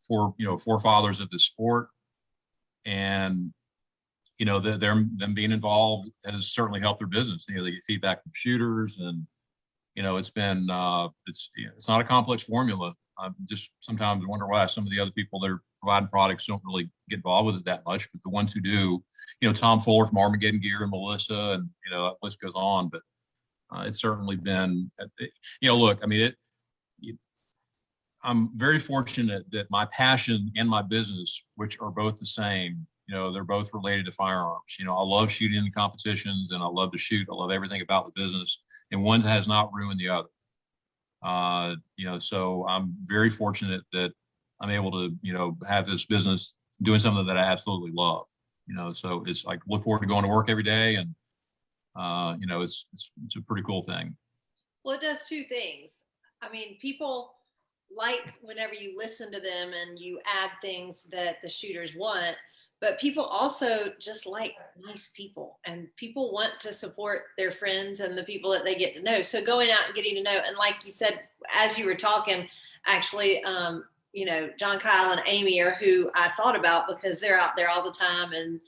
forefathers of the sport, and them being involved has certainly helped their business. They get feedback from shooters, and it's been it's not a complex formula. I just sometimes wonder why some of the other people that are providing products don't really get involved with it that much, but the ones who do, Tom Fuller from Armageddon Gear and Melissa, and that list goes on. But it's certainly been, look, I mean, I'm very fortunate that my passion and my business, which are both the same, they're both related to firearms. I love shooting in competitions, and I love to shoot. I love everything about the business, and one has not ruined the other. So I'm very fortunate that I'm able to, have this business doing something that I absolutely love. So it's like, look forward to going to work every day, and it's a pretty cool thing. Well, it does two things. I mean, people like whenever you listen to them and you add things that the shooters want, but people also just like nice people, and people want to support their friends and the people that they get to know. So going out and getting to know, and like you said, as you were talking, actually, John Kyle and Amy are who I thought about, because they're out there all the time and,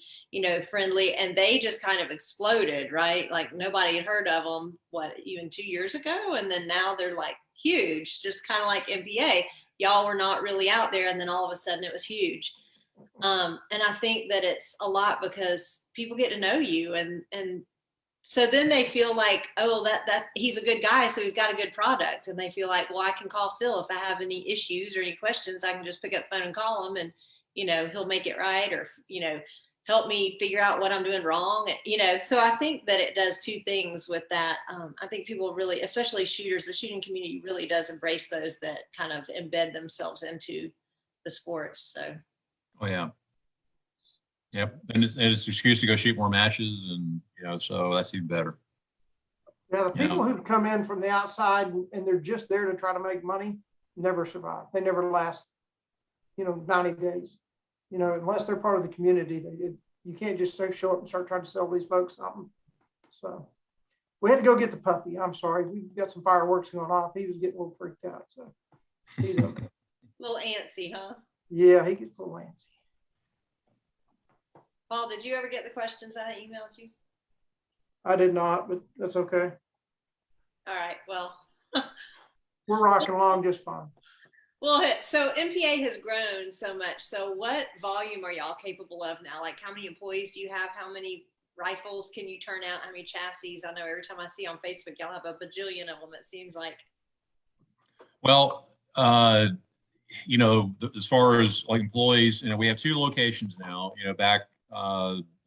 friendly, and they just kind of exploded, right? Like nobody had heard of them, even 2 years ago. And then now they're like huge, just kind of like NBA. Y'all were not really out there, and then all of a sudden it was huge. And I think that it's a lot because people get to know you, and so then they feel like, oh, that he's a good guy, so he's got a good product, and they feel like, well, I can call Phil if I have any issues or any questions. I can just pick up the phone and call him, and he'll make it right, or help me figure out what I'm doing wrong. So I think that it does two things with that. I think people really, especially shooters, the shooting community really does embrace those that kind of embed themselves into the sports. So. Oh yeah. Yep. And it's an excuse to go shoot more matches, and so that's even better. Yeah, the people who come in from the outside and they're just there to try to make money never survive. They never last, 90 days. Unless they're part of the community, you can't just show up and start trying to sell these folks something. So we had to go get the puppy. I'm sorry. We got some fireworks going off. He was getting a little freaked out. So he's okay. A little antsy, huh? Yeah, he gets a little antsy. Paul, did you ever get the questions I emailed you? I did not, but that's okay. All right. Well, we're rocking along just fine. Well, so MPA has grown so much. So what volume are y'all capable of now? Like, how many employees do you have? How many rifles can you turn out? How many chassis? I know every time I see on Facebook, y'all have a bajillion of them, it seems like. Well, as far as like employees, we have 2 locations now. Back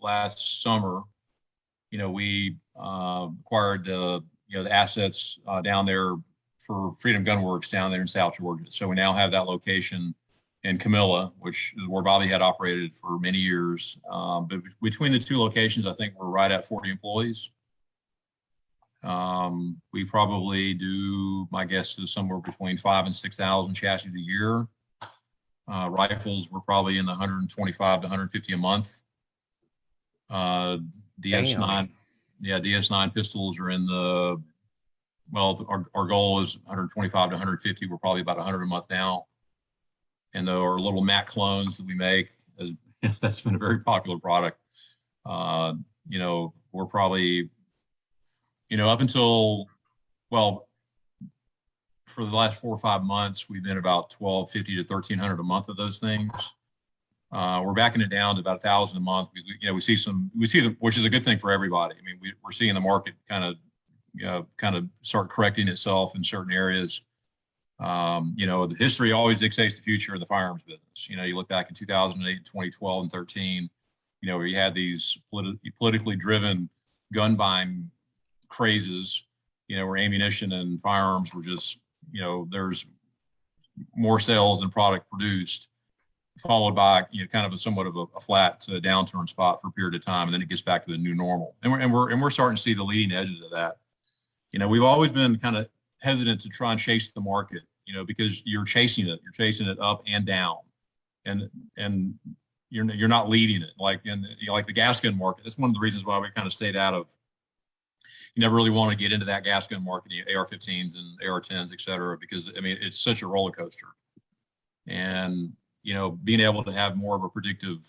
last summer, we acquired the assets down there for Freedom Gun Works down there in South Georgia. So we now have that location in Camilla, which is where Bobby had operated for many years. But between the 2 locations, I think we're right at 40 employees. We probably do, my guess is somewhere between 5,000 and 6,000 chassis a year. Rifles, we're probably in the 125 to 150 a month. DS9, DS9 pistols are in the, our goal is 125 to 150. We're probably about 100 a month now. And our little Mac clones that we make, that's been a very popular product. We're probably, up until, for the last 4 or 5 months, we've been about 1,250 to 1,300 a month of those things. We're backing it down to about 1,000 a month. We see them, which is a good thing for everybody. I mean, we're seeing the market kind of start correcting itself in certain areas. The history always dictates the future of the firearms business. You look back in 2008, 2012, and 13, where you had these politically driven gun buying crazes, where ammunition and firearms were just, there's more sales than product produced, followed by, kind of somewhat of a flat downturn spot for a period of time. And then it gets back to the new normal. And we're starting to see the leading edges of that. We've always been kind of hesitant to try and chase the market, because you're chasing it up and down, and you're not leading it. Like like the gas gun market. That's one of the reasons why we kind of stayed out of. You never really want to get into that gas gun market, AR-15s and AR-10s, et cetera, because it's such a roller coaster. And being able to have more of a predictive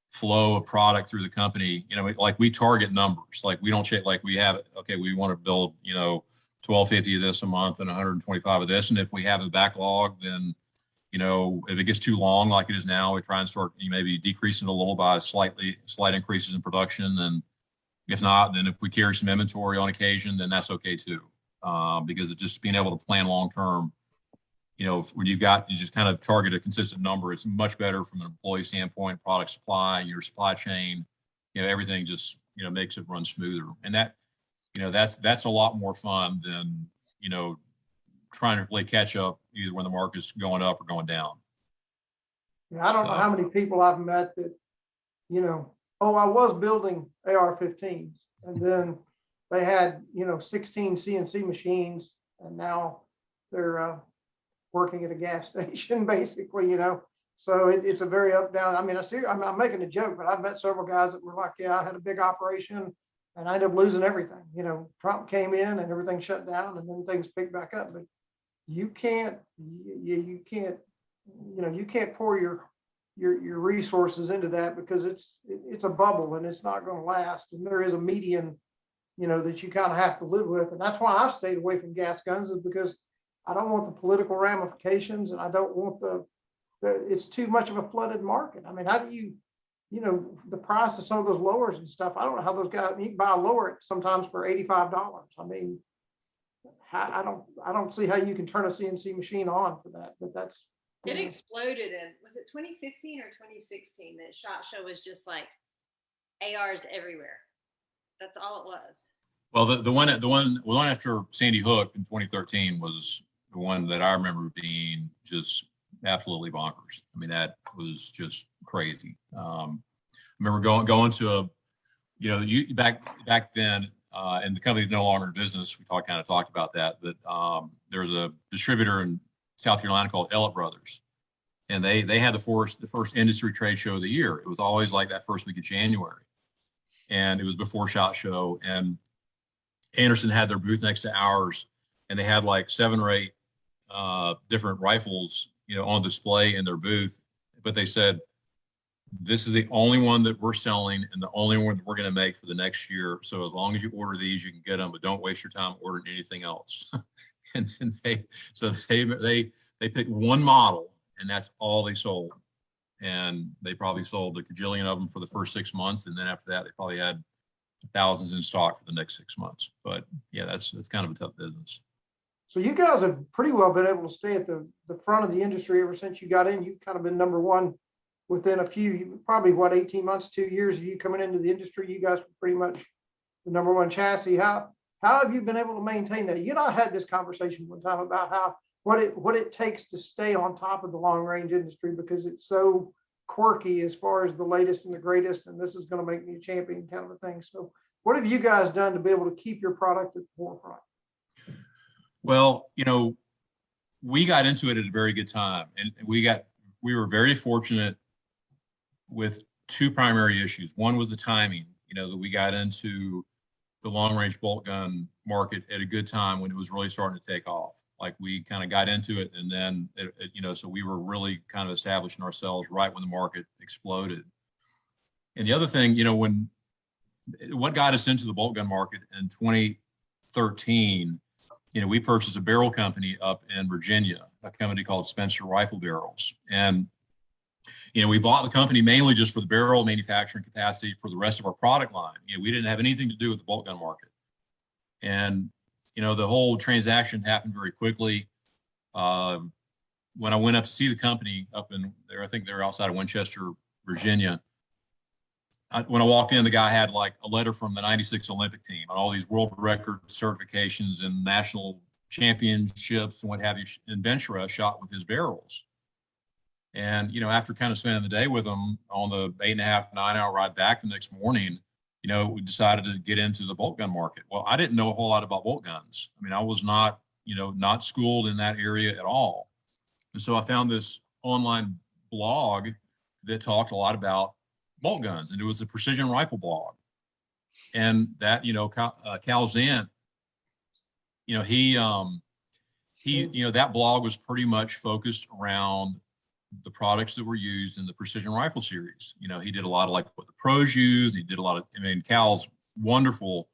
flow of product through the company, like we target numbers, like we don't check, like we have, okay, we want to build, 1250 of this a month and 125 of this. And if we have a backlog, then, if it gets too long, like it is now, we try and start maybe decreasing it a little by slight increases in production. And if not, then if we carry some inventory on occasion, then that's okay too. Because it's just being able to plan long-term, when you just kind of target a consistent number, it's much better from an employee standpoint, product supply, your supply chain, everything just, makes it run smoother. And that, that's a lot more fun than, trying to play catch up either when the market's going up or going down. Yeah, I don't know how many people I've met that, oh, I was building AR-15s, and then they had, 16 CNC machines, and now they're working at a gas station, basically, So it's a very up down. I mean, I'm making a joke, but I've met several guys that were like, yeah, I had a big operation and I ended up losing everything. Trump came in and everything shut down, and then things picked back up. But you can't pour your resources into that, because it's a bubble and it's not going to last. And there is a median, that you kind of have to live with. And that's why I stayed away from gas guns, is because I don't want the political ramifications, and I don't want it's too much of a flooded market. I mean, how do you, the price of some of those lowers and stuff, I don't know how those guys, you can buy a lower sometimes for $85. I mean, I don't see how you can turn a CNC machine on for that, but that's. It exploded was it 2015 or 2016 that SHOT Show was just like ARs everywhere. That's all it was. Well, the one after Sandy Hook in 2013 was the one that I remember being just absolutely bonkers. I mean, that was just crazy. I remember going to back then, and the company's no longer in business. We kind of talked about that, but there's a distributor in South Carolina called Ellett Brothers, and they had the first industry trade show of the year. It was always like that first week of January, and it was before SHOT Show, and Anderson had their booth next to ours, and they had like 7 or 8 different rifles, on display in their booth. But they said, this is the only one that we're selling and the only one that we're going to make for the next year. So as long as you order these, you can get them, but don't waste your time ordering anything else. and they picked one model, and that's all they sold. And they probably sold a gajillion of them for the first 6 months. And then after that, they probably had thousands in stock for the next 6 months. But yeah, that's kind of a tough business. So you guys have pretty well been able to stay at the front of the industry ever since you got in. You've kind of been number one within probably 18 months, 2 years of you coming into the industry. You guys were pretty much the number one chassis. How have you been able to maintain that? I had this conversation one time about what it takes to stay on top of the long range industry, because it's so quirky as far as the latest and the greatest, and this is going to make me a champion kind of a thing. So what have you guys done to be able to keep your product at the forefront? Well, we got into it at a very good time, and we were very fortunate with 2 primary issues. One was the timing, that we got into the long range bolt gun market at a good time when it was really starting to take off. Like, we kind of got into it, and then, so we were really kind of establishing ourselves right when the market exploded. And the other thing, what got us into the bolt gun market in 2013, we purchased a barrel company up in Virginia, a company called Spencer Rifle Barrels. And, we bought the company mainly just for the barrel manufacturing capacity for the rest of our product line. We didn't have anything to do with the bolt gun market. And, the whole transaction happened very quickly. When I went up to see the company up in there, I think they're outside of Winchester, Virginia. When I walked in, the guy had like a letter from the '96 Olympic team on all these world record certifications and national championships and what have you, and bench rest shot with his barrels. And, after kind of spending the day with him on the 8.5, 9-hour ride back the next morning, we decided to get into the bolt gun market. Well, I didn't know a whole lot about bolt guns. I mean, I was not schooled in that area at all. And so I found this online blog that talked a lot about bolt guns, and it was a precision rifle blog. And that, Cal Zant, he that blog was pretty much focused around the products that were used in the precision rifle series. You know, he did a lot of like what the pros use. He did a lot of, I mean, Cal's wonderful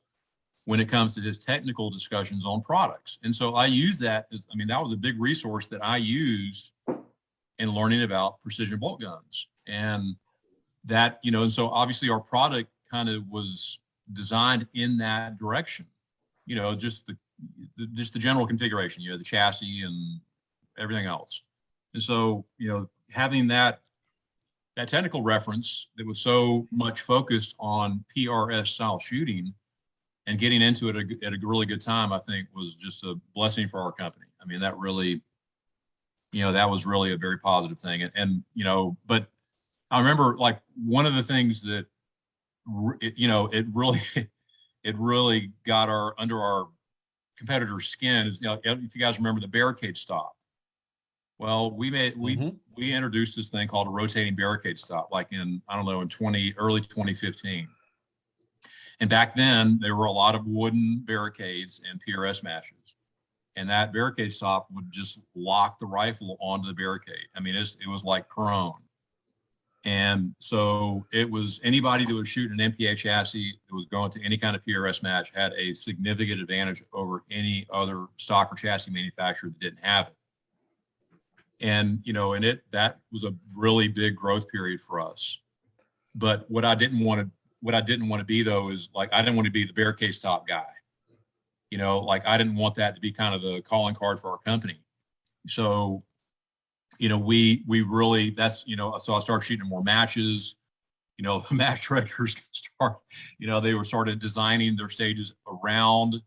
when it comes to his technical discussions on products. And so I use that as, I mean, that was a big resource that I used in learning about precision bolt guns. And that, you know, and so obviously our product kind of was designed in that direction, you know, just the general configuration, you know, the chassis and everything else. And so, you know, having that technical reference that was so much focused on PRS style shooting and getting into it at a really good time, I think was just a blessing for our company. I mean, that really, you know, that was really a very positive thing. And you know, but I remember like one of the things that, you know, it really got under our competitor's skin is, you know, if you guys remember the barricade stop. Well, we introduced this thing called a rotating barricade stop, like in, I don't know, in early 2015. And back then there were a lot of wooden barricades and PRS matches. And that barricade stop would just lock the rifle onto the barricade. I mean, it was like prone. And so it was anybody that was shooting an MPA chassis that was going to any kind of PRS match had a significant advantage over any other stock or chassis manufacturer that didn't have it. And, you know, that was a really big growth period for us. But what I didn't want to be though, is like, I didn't want to be the barricade stop guy. You know, like I didn't want that to be kind of the calling card for our company. So, you know, we really, that's, you know, so I started shooting more matches, you know, the match directors they started designing their stages around,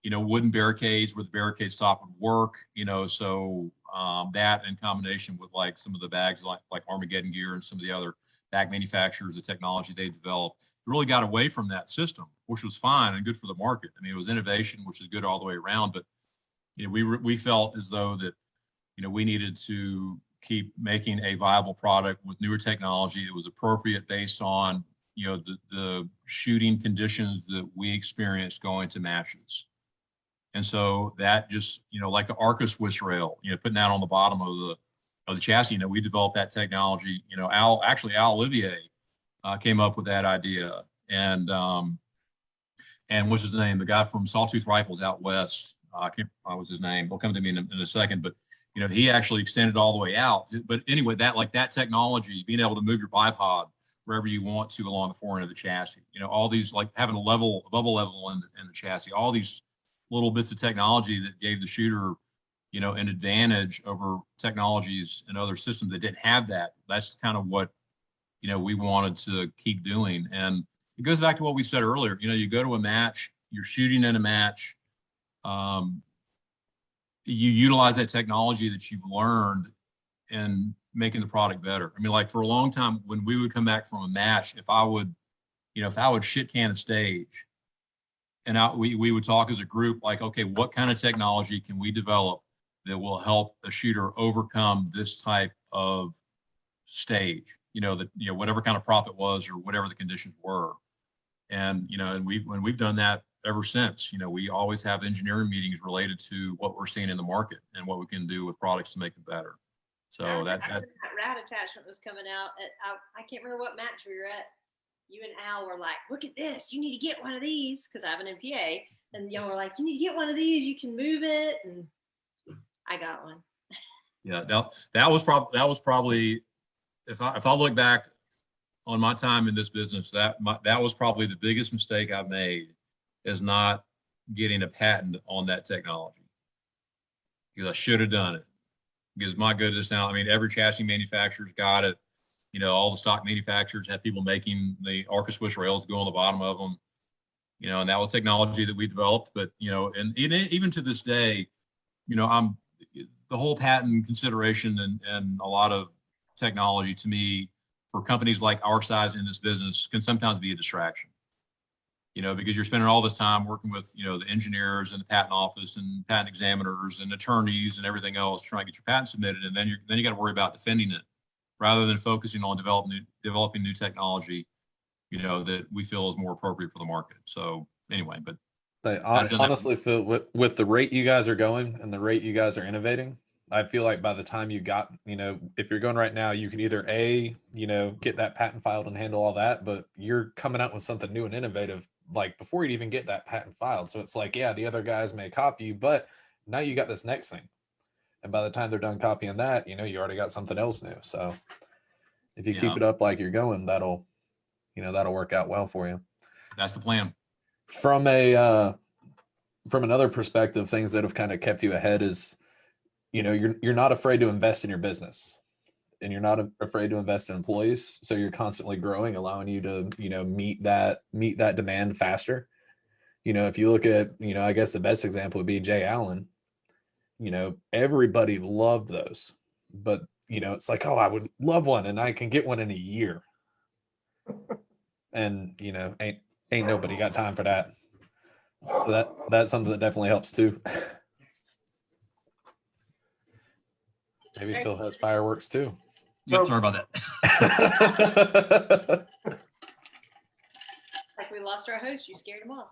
you know, wooden barricades where the barricade stop would work, you know, so that in combination with like some of the bags like Armageddon gear and some of the other bag manufacturers, the technology they developed, really got away from that system, which was fine and good for the market. I mean, it was innovation, which is good all the way around. But, you know, we felt as though that, you know, we needed to keep making a viable product with newer technology that was appropriate based on, you know, the shooting conditions that we experienced going to matches. And so that just, you know, like the Arca Swiss rail, you know, putting that on the bottom of the chassis, you know, we developed that technology. You know, Al Olivier came up with that idea, and what's his name? The guy from Sawtooth Rifles out west. What was his name? Will come to me in a second, but you know, he actually extended all the way out. But anyway, that technology, being able to move your bipod wherever you want to along the fore end of the chassis, you know, all these, like having a bubble level in the chassis, all these little bits of technology that gave the shooter, you know, an advantage over technologies and other systems that didn't have that. That's kind of what, you know, we wanted to keep doing. And it goes back to what we said earlier. You know, you go to a match, you're shooting in a match, you utilize that technology that you've learned in making the product better. I mean, like for a long time when we would come back from a match, if I would shit can a stage, and we would talk as a group, like, okay, what kind of technology can we develop that will help a shooter overcome this type of stage? You know, that, you know, whatever kind of prop it was or whatever the conditions were. And, you know, and we've done that ever since. You know, we always have engineering meetings related to what we're seeing in the market and what we can do with products to make them better. So that rad attachment was coming out at, I can't remember what match we were at. You and Al were like, look at this, you need to get one of these, because I have an MPA, and y'all were like, you need to get one of these, you can move it, and I got one. Yeah, that was probably if I look back on my time in this business, that was probably the biggest mistake I've made, is not getting a patent on that technology, because I should have done it. Because my goodness, now, I mean, every chassis manufacturer's got it. You know, all the stock manufacturers have people making the Arca Swiss rails go on the bottom of them. You know, and that was technology that we developed. But, you know, and even to this day, you know, the whole patent consideration and a lot of technology, to me, for companies like our size in this business, can sometimes be a distraction. You know, because you're spending all this time working with, you know, the engineers and the patent office and patent examiners and attorneys and everything else, trying to get your patent submitted, and then you got to worry about defending it, rather than focusing on developing new technology, you know, that we feel is more appropriate for the market. So anyway, but I honestly feel with the rate you guys are going and the rate you guys are innovating, I feel like by the time you got, if you're going right now, you can either get that patent filed and handle all that, but you're coming out with something new and innovative, like before you even get that patent filed. So it's like, yeah, the other guys may copy you, but now you got this next thing. And by the time they're done copying that, you already got something else new. So if you keep it up like you're going, that'll work out well for you. That's the plan. From another perspective, things that have kind of kept you ahead is, you're not afraid to invest in your business, and you're not afraid to invest in employees. So you're constantly growing, allowing you to, meet that demand faster. If you look at, I guess the best example would be Jay Allen. Everybody loved those, but it's like, oh, I would love one and I can get one in a year. And ain't nobody got time for that. So that's something that definitely helps too. Maybe Phil has fireworks too. Yep, sorry about that. Like we lost our host, you scared him off.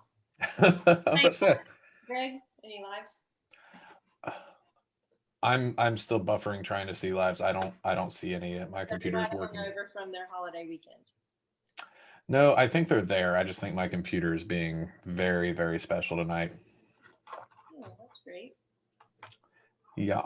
I'm upset. Greg, any lives? I'm still buffering, trying to see lives. I don't see any. My computer's working. Over from their holiday weekend. No, I think they're there. I just think my computer is being very, very special tonight. Oh, that's great. Yeah.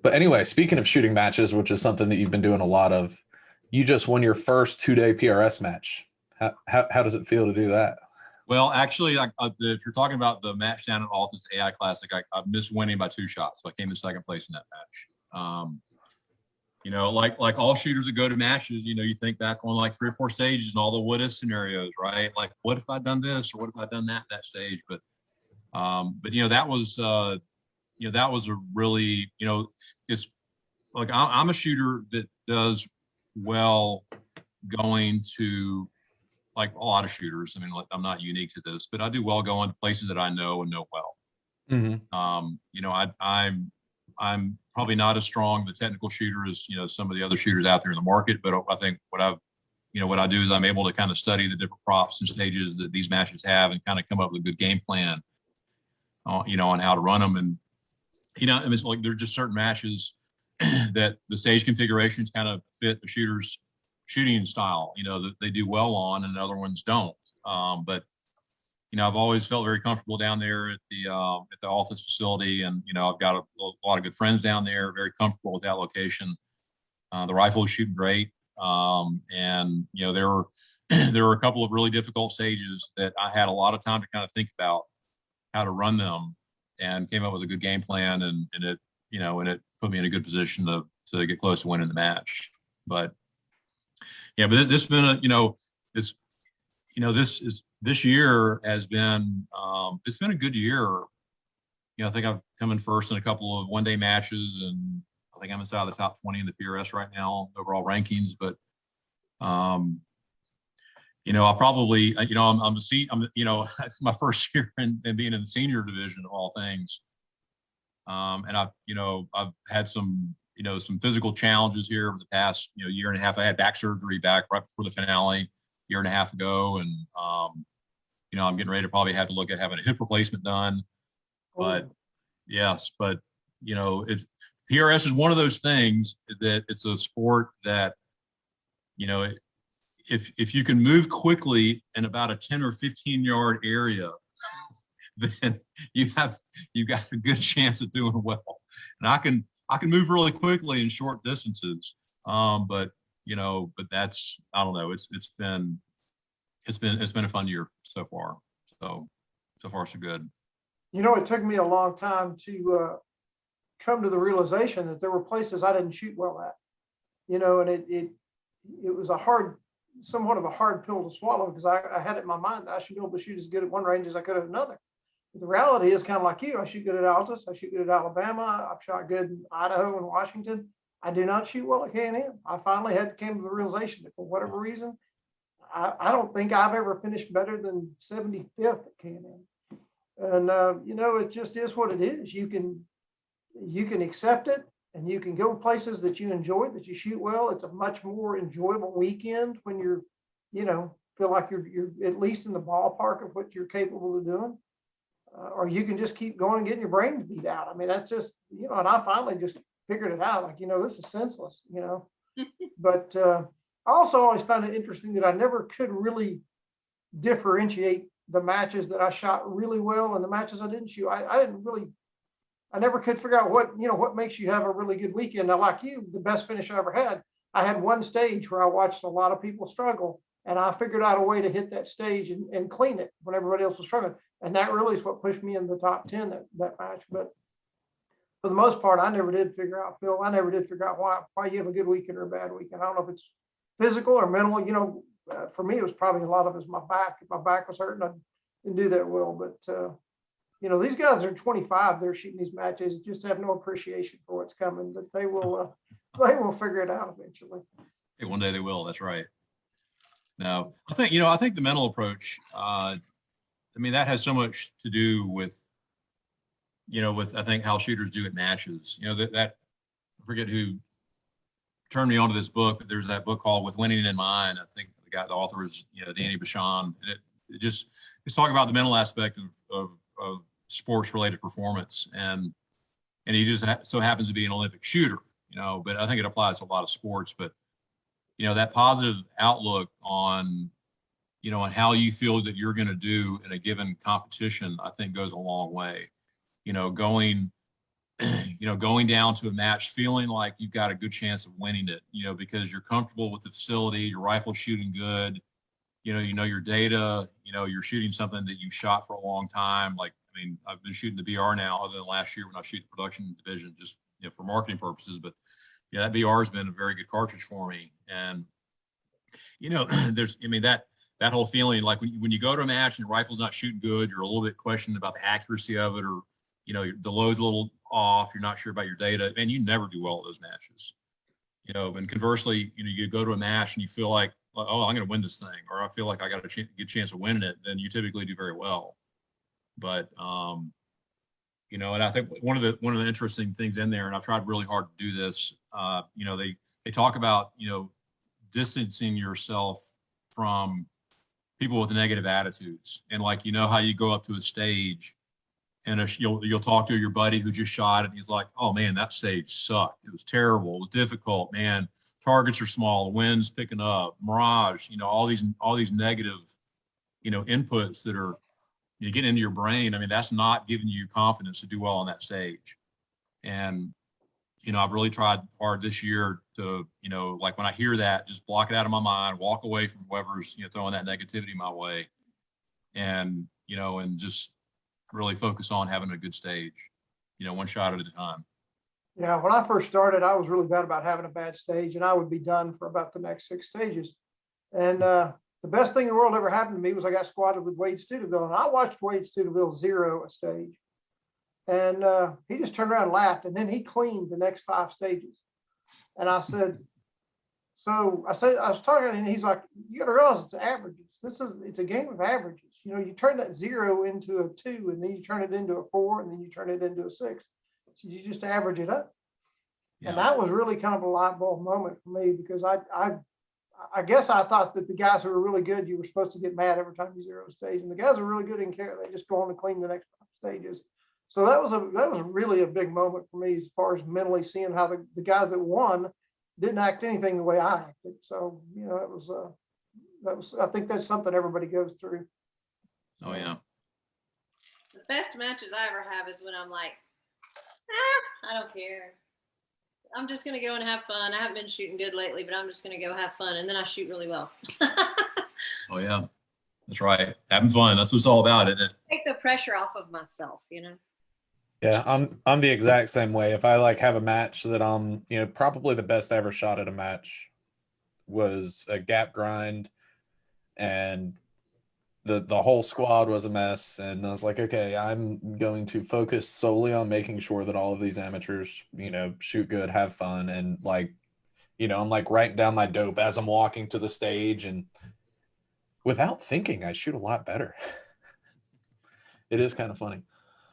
But anyway, speaking of shooting matches, which is something that you've been doing a lot of, you just won your first 2-day PRS match. How does it feel to do that? Well, actually, if you're talking about the match down at Altus AI Classic, I missed winning by 2 shots. So I came in second place in that match. Like all shooters that go to matches, you think back on like 3 or 4 stages and all the what if scenarios, right? Like, what if I'd done this or what if I'd done that stage? But that was a really, it's like I'm a shooter that does well going to, like a lot of shooters. I mean, like, I'm not unique to this, but I do well going to places that I know and know well. Mm-hmm. I'm probably not as strong the technical shooter as some of the other shooters out there in the market, but I think what I do is I'm able to kind of study the different props and stages that these matches have and kind of come up with a good game plan, on how to run them. And I mean, it's like there's just certain matches that the stage configurations kind of fit the shooter's shooting style, that they do well on, and other ones don't. But I've always felt very comfortable down there at the Altus facility, and I've got a lot of good friends down there, very comfortable with that location. The rifle is shooting great, and there were a couple of really difficult stages that I had a lot of time to kind of think about how to run them, and came up with a good game plan, and it put me in a good position to get close to winning the match. But yeah, but this has been this year has been it's been a good year. I think I've come in first in a couple of one-day matches, and I think I'm inside the top 20 in the PRS right now overall rankings. But I'll probably it's my first year in being in the senior division of all things, and I've had some physical challenges here over the past year and a half. I had back surgery back right before the finale, year and a half ago, and I'm getting ready to probably have to look at having a hip replacement done. But yes, but PRS is one of those things that it's a sport that if you can move quickly in about a 10 or 15 yard area, then you've got a good chance of doing well. And I can move really quickly in short distances, but that's, I don't know. It's been a fun year so far. So far so good. It took me a long time to come to the realization that there were places I didn't shoot well at. And it was somewhat of a hard pill to swallow, because I had it in my mind that I should be able to shoot as good at one range as I could at another. But the reality is kind of like you. I shoot good at Altus. I shoot good at Alabama. I've shot good in Idaho and Washington. I do not shoot well at K&M. I finally came to the realization that for whatever reason, I don't think I've ever finished better than 75th at K&M. And it just is what it is. You can accept it, and you can go places that you enjoy, that you shoot well. It's a much more enjoyable weekend when you're, feel like you're at least in the ballpark of what you're capable of doing. or you can just keep going and getting your brains beat out. I mean, that's just, you know, and I finally just figured it out. Like, you know, this is senseless, you know. But I also always found it interesting that I never could really differentiate the matches that I shot really well and the matches I didn't shoot. I never could figure out what, you know, what makes you have a really good weekend. Now, like you, the best finish I ever had, I had one stage where I watched a lot of people struggle, and I figured out a way to hit that stage and clean it when everybody else was struggling. And that really is what pushed me in the top 10 that match. But for the most part, I never did figure out, Phil, I never did figure out why you have a good weekend or a bad weekend. I don't know if it's physical or mental. You know, for me, it was probably a lot of it was my back. If my back was hurting, I didn't do that well. But you know, these guys are 25. They're shooting these matches, just have no appreciation for what's coming. But they will figure it out eventually. Hey, one day they will. That's right. No, I think, you know, I think the mental approach, I mean, that has so much to do with, you know, with, I think, how shooters do at matches. You know, that I forget who turned me onto this book, but there's that book called With Winning in Mind. I think the author is, you know, Danny Bashan. And it's talking about the mental aspect of sports related performance. And he just so happens to be an Olympic shooter, you know, but I think it applies to a lot of sports. But, you know, that positive outlook on, you know, on how you feel that you're going to do in a given competition, I think goes a long way. You know, going down to a match feeling like you've got a good chance of winning it, you know, because you're comfortable with the facility, your rifle's shooting good, you know your data, you know, you're shooting something that you shot for a long time. Like, I mean, I've been shooting the BR now other than last year when I shoot the production division, just, you know, for marketing purposes. But yeah, that BR has been a very good cartridge for me. And, you know, that whole feeling, like when you go to a match and your rifle's not shooting good, you're a little bit questioned about the accuracy of it, or, you know, the load's a little off, you're not sure about your data, and you never do well at those matches. You know, and conversely, you know, you go to a match and you feel like, oh, I'm going to win this thing, or I feel like I got a good chance of winning it, then you typically do very well. But, you know, and I think one of the interesting things in there, and I've tried really hard to do this, you know, they talk about, you know, distancing yourself from people with negative attitudes. And like, you know, how you go up to a stage and you'll talk to your buddy who just shot it, and he's like, oh man, that stage sucked. It was terrible. It was difficult, man. Targets are small, the wind's picking up, mirage, you know, all these negative, you know, inputs that are, you get into your brain. I mean, that's not giving you confidence to do well on that stage. And, you know, I've really tried hard this year to, you know, like when I hear that, just block it out of my mind, walk away from whoever's, you know, throwing that negativity my way, and, you know, and just really focus on having a good stage, you know, one shot at a time. Yeah, when I first started, I was really bad about having a bad stage, and I would be done for about the next 6 stages. And the best thing in the world ever happened to me was I got squatted with Wade Studeville, and I watched Wade Studeville zero a stage. And he just turned around and laughed, and then he cleaned the next 5 stages. And I said, I was talking, and he's like, you got to realize it's averages. It's a game of averages. You know, you turn that 0 into a 2, and then you turn it into a 4, and then you turn it into a 6. So you just average it up. Yeah. And that was really kind of a light bulb moment for me, because I guess I thought that the guys who were really good, you were supposed to get mad every time you zero a stage, and the guys who are really good didn't care. They just go on to clean the next 5 stages. So that was really a big moment for me, as far as mentally seeing how the guys that won didn't act anything the way I acted. So, you know, that was I think that's something everybody goes through. Oh yeah. The best matches I ever have is when I'm like, I don't care. I'm just going to go and have fun. I haven't been shooting good lately, but I'm just going to go have fun. And then I shoot really well. Oh yeah, that's right. Having fun. That's what it's all about, isn't it? Take the pressure off of myself, you know? Yeah, I'm the exact same way. If I like have a match that you know, probably the best I ever shot at a match was a gap grind, and the whole squad was a mess, and I was like, okay, I'm going to focus solely on making sure that all of these amateurs, you know, shoot good, have fun, and like, you know, I'm like writing down my dope as I'm walking to the stage, and without thinking, I shoot a lot better. It is kind of funny.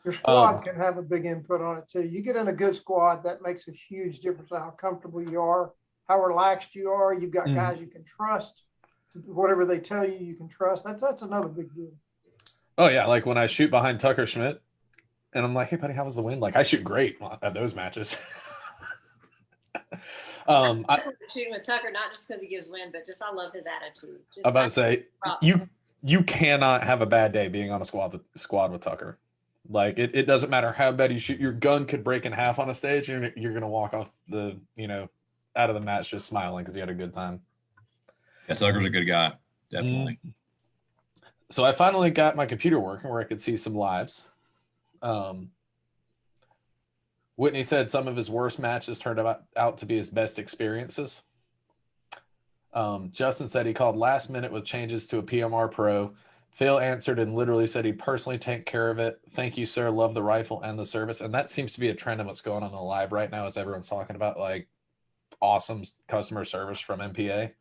Your squad can have a big input on it too. You get in a good squad, that makes a huge difference on how comfortable you are, how relaxed you are. You've got guys you can trust. Whatever they tell you, you can trust. That's another big deal. Oh yeah, like when I shoot behind Tucker Schmidt, and I'm like, "Hey, buddy, how was the wind?" Like I shoot great at those matches. I Shooting with Tucker, not just because he gives win, but just I love his attitude. Just I'm about to say props. you cannot have a bad day being on a squad with Tucker. Like it doesn't matter how bad you shoot, your gun could break in half on a stage, and you're gonna walk off the out of the match just smiling because you had a good time. Yeah, Tucker's a good guy, definitely. So I finally got my computer working where I could see some lives. Whitney said some of his worst matches turned out to be his best experiences. Justin said he called last minute with changes to a PMR Pro. Phil answered and literally said he'd personally take care of it. Thank you, sir. Love the rifle and the service. And that seems to be a trend of what's going on in the live right now, as everyone's talking about like awesome customer service from MPA.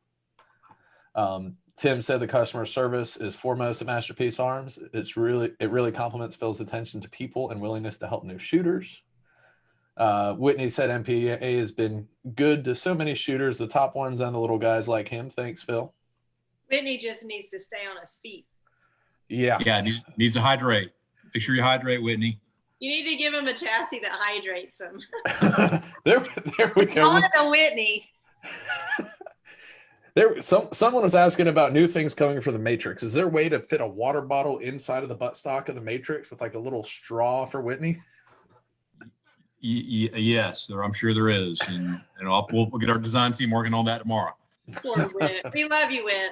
Tim said the customer service is foremost at Masterpiece Arms. It really complements Phil's attention to people and willingness to help new shooters. Whitney said MPA has been good to so many shooters, the top ones and the little guys like him. Thanks, Phil. Whitney just needs to stay on his feet. Yeah. Yeah, needs to hydrate. Make sure you hydrate, Whitney. You need to give him a chassis that hydrates him. there we go. Call it the Whitney. Someone was asking about new things coming for the Matrix. Is there a way to fit a water bottle inside of the buttstock of the Matrix with like a little straw for Whitney? Yes, I'm sure there is, and we'll get our design team working on that tomorrow. Poor Whit. We love you, Whit.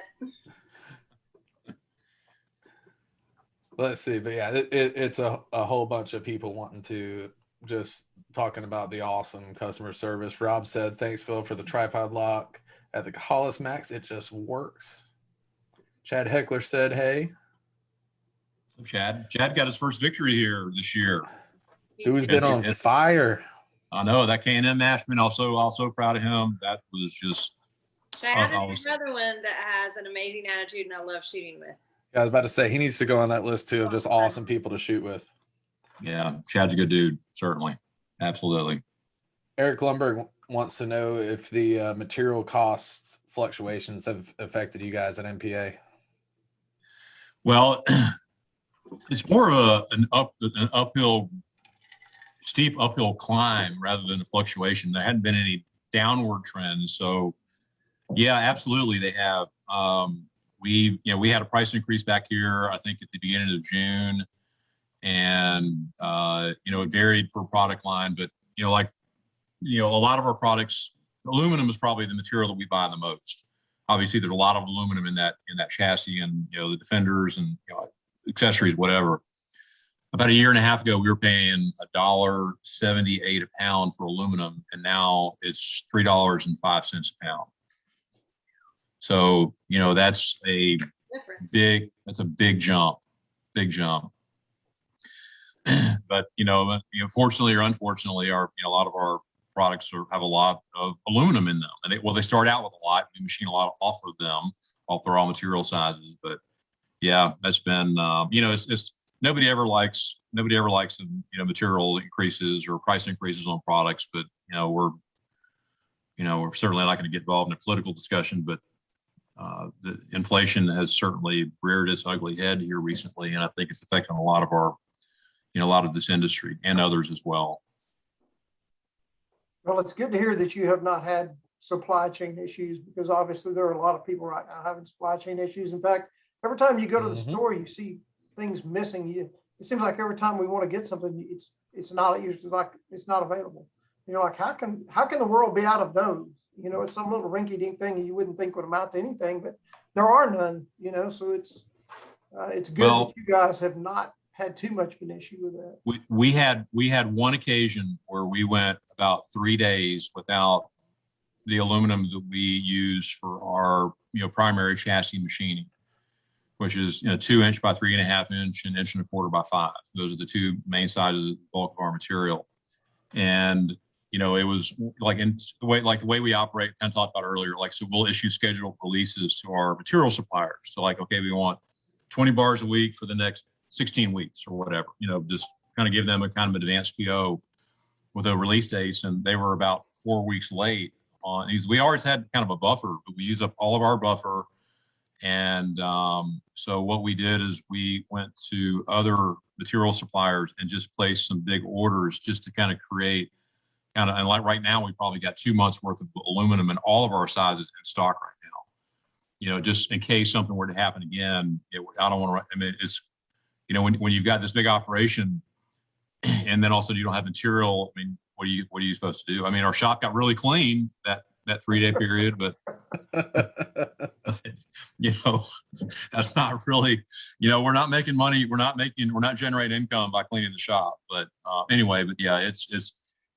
Let's see, but yeah, it's a whole bunch of people wanting to just talking about the awesome customer service. Rob said, "Thanks, Phil, for the tripod lock at the Hollis Max. It just works." Chad Heckler said, "Hey, Chad got his first victory here this year. Dude's been on fire." I know that K&M Ashman. Also proud of him. That was just. Chad is another one that has an amazing attitude, and I love shooting with. I was about to say he needs to go on that list too of just awesome people to shoot with. Yeah, Chad's a good dude, certainly, absolutely. Eric Lumberg wants to know if the material cost fluctuations have affected you guys at MPA. Well, it's more of an steep uphill climb rather than a fluctuation. There hadn't been any downward trends, so yeah, absolutely they have. We had a price increase back here, I think at the beginning of June, and it varied per product line, but a lot of our products, aluminum is probably the material that we buy the most. Obviously, there's a lot of aluminum in that chassis, and the defenders and accessories, whatever. About a year and a half ago, we were paying $1.78 a pound for aluminum, and now it's $3.05 a pound. So that's a big jump, But fortunately or unfortunately, a lot of our products have a lot of aluminum in them, and they start out with a lot. We machine a lot off of them, off their raw material sizes. But yeah, that's been it's nobody ever likes material increases or price increases on products. But we're certainly not going to get involved in a political discussion, but the inflation has certainly reared its ugly head here recently, and I think it's affecting a lot of this industry and others as well. Well, it's good to hear that you have not had supply chain issues, because obviously there are a lot of people right now having supply chain issues. In fact, every time you go to the store, you see things missing. It seems like every time we want to get something, it's not available. Like how can the world be out of those? It's some little rinky-dink thing you wouldn't think would amount to anything, but there are none. So it's good that you guys have not had too much of an issue with that. We had one occasion where we went about 3 days without the aluminum that we use for our primary chassis machining, which is 2-inch by 3.5 inch and 1.25 by 5. Those are the two main sizes of the bulk of our material. And it was like the way we operate, kind of talked about earlier, so we'll issue scheduled releases to our material suppliers. So okay, we want 20 bars a week for the next 16 weeks or whatever, just kind of give them a kind of advanced PO with a release dates. And they were about 4 weeks late on these. We always had kind of a buffer, but we use up all of our buffer And so what we did is we went to other material suppliers and just placed some big orders just to kind of create and like right now, we probably got 2 months worth of aluminum in all of our sizes in stock right now. You know, just in case something were to happen again, I don't want to, I mean, it's, you know, when you've got this big operation and then also you don't have material, I mean, what are you supposed to do? I mean, our shop got really clean that 3-day period, but you know, that's not really, you know, we're not making money. We're not generating income by cleaning the shop. But anyway, but yeah, it's,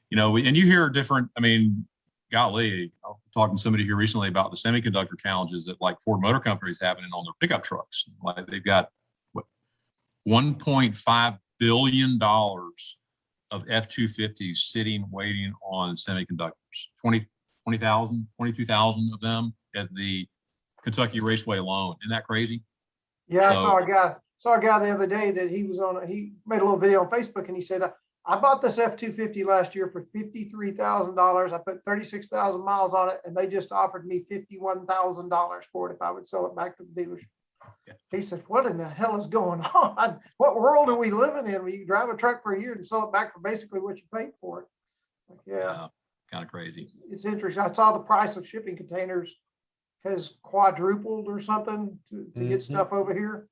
you know, and you hear different, I mean, golly, I was talking to somebody here recently about the semiconductor challenges that like Ford Motor Company is having on their pickup trucks. Like they've got what, $1.5 billion of F-250s sitting, waiting on semiconductors, 20,000, 22,000 of them at the Kentucky Raceway alone. Isn't that crazy? Yeah, So- I saw a guy the other day that he made a little video on Facebook and he said, I bought this F-250 last year for $53,000. I put 36,000 miles on it and they just offered me $51,000 for it if I would sell it back to the dealership. Yeah. He said, what in the hell is going on? What world are we living in where you drive a truck for a year and sell it back for basically what you paid for it? Like, yeah, kind of crazy. it's interesting. I saw the price of shipping containers has quadrupled or something to get stuff over here.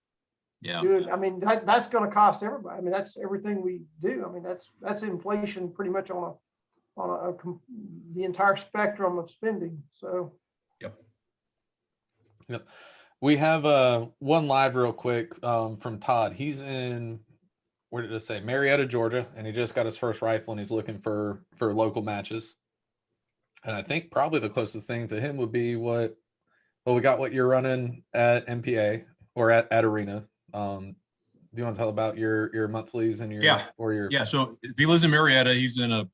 Yeah. Dude, I mean, that's going to cost everybody. I mean, that's everything we do. I mean, that's inflation pretty much on the entire spectrum of spending. So. Yep. We have one live real quick from Todd. He's in, where did it say? Marietta, Georgia, and he just got his first rifle and he's looking for local matches. And I think probably the closest thing to him would be we got what you're running at MPA or at Arena. Do you want to tell about your monthlies and your So if he lives in Marietta, he's in a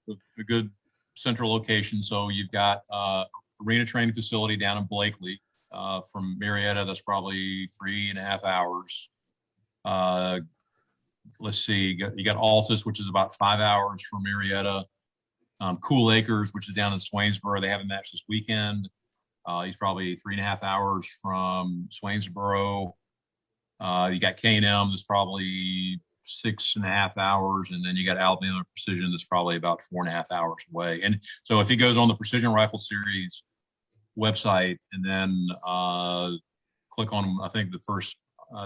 good central location. So you've got arena training facility down in Blakely. From Marietta, that's probably 3.5 hours. Let's see, you got Altus, which is about 5 hours from Marietta. Cool Acres, which is down in Swainsboro. They have a match this weekend. He's probably 3.5 hours from Swainsboro. You got K&M that's probably 6.5 hours, and then you got Alabama Precision that's probably about 4.5 hours away. And so if he goes on the Precision Rifle Series website and then click on, I think the first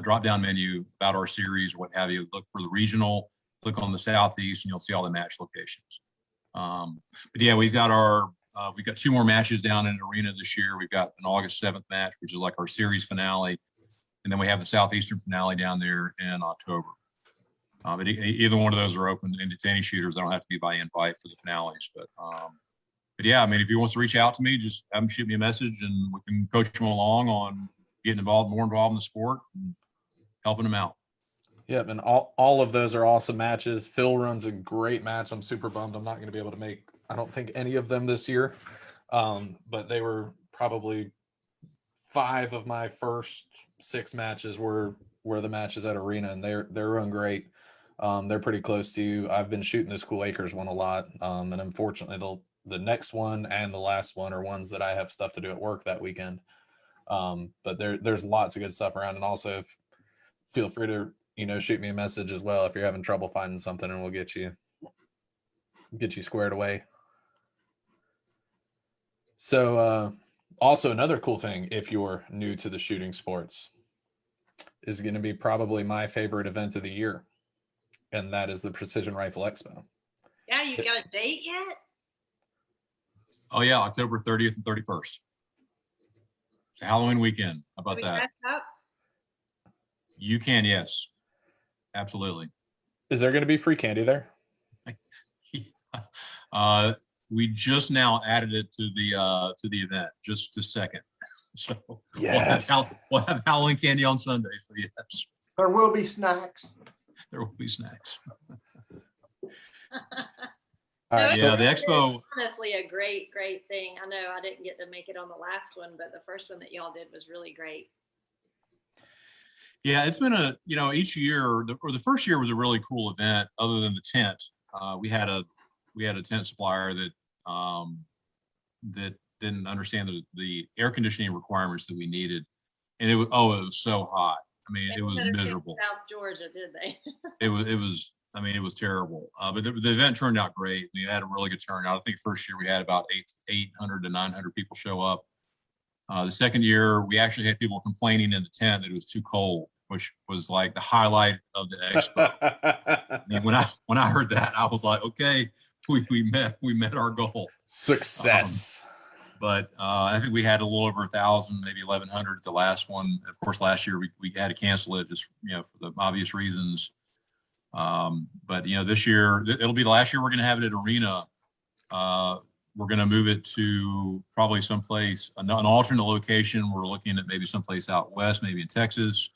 drop-down menu about our series or what have you, look for the regional, click on the Southeast, and you'll see all the match locations. But yeah, we've got 2 more matches down in Arena this year. We've got an August 7th match, which is like our series finale. And then we have the Southeastern finale down there in October. But either one of those are open to any shooters. They don't have to be by invite for the finales. But yeah, I mean, if he wants to reach out to me, just have him shoot me a message and we can coach him along on getting more involved in the sport and helping him out. Yep, and all of those are awesome matches. Phil runs a great match. I'm super bummed I'm not going to be able to make, I don't think, any of them this year. But they were probably 5 of my first 6 matches were the matches at Arena, and they're run great. They're pretty close to you. I've been shooting this Cool Acres one a lot, and unfortunately the next one and the last one are ones that I have stuff to do at work that weekend. But there's lots of good stuff around, and also feel free to shoot me a message as well if you're having trouble finding something, and we'll get you squared away. So also another cool thing, if you're new to the shooting sports, is going to be probably my favorite event of the year, and that is the Precision Rifle Expo. Yeah, you got a date yet? Oh yeah, October 30th and 31st. It's a Halloween weekend. How about that? Up? You can, yes. Absolutely. Is there going to be free candy there? We just now added it to the event, just a second. So yes. we'll have Halloween candy on Sunday. So yes, There will be snacks. there will be snacks. All right, Yeah, the expo. Honestly, a great thing. I know I didn't get to make it on the last one, but the first one that y'all did was really great. Yeah, it's been each year, or the first year was a really cool event. Other than the tent, we had a tent supplier that that didn't understand the air conditioning requirements that we needed, and it was so hot. I mean, They it was better pick miserable. South Georgia, did they? I mean, it was terrible. But the event turned out great. We had a really good turnout. I think first year we had about 800 to 900 people show up. The second year, we actually had people complaining in the tent that it was too cold, which was like the highlight of the expo. I mean, when I heard that, I was like, okay, we met our goal. Success. But I think we had a little over 1,000, maybe 1,100 the last one. Of course, last year we had to cancel it just for the obvious reasons. But this year it'll be the last year we're going to have it at Arena. We're going to move it to probably someplace, an alternate location. We're looking at maybe someplace out west, maybe in Texas.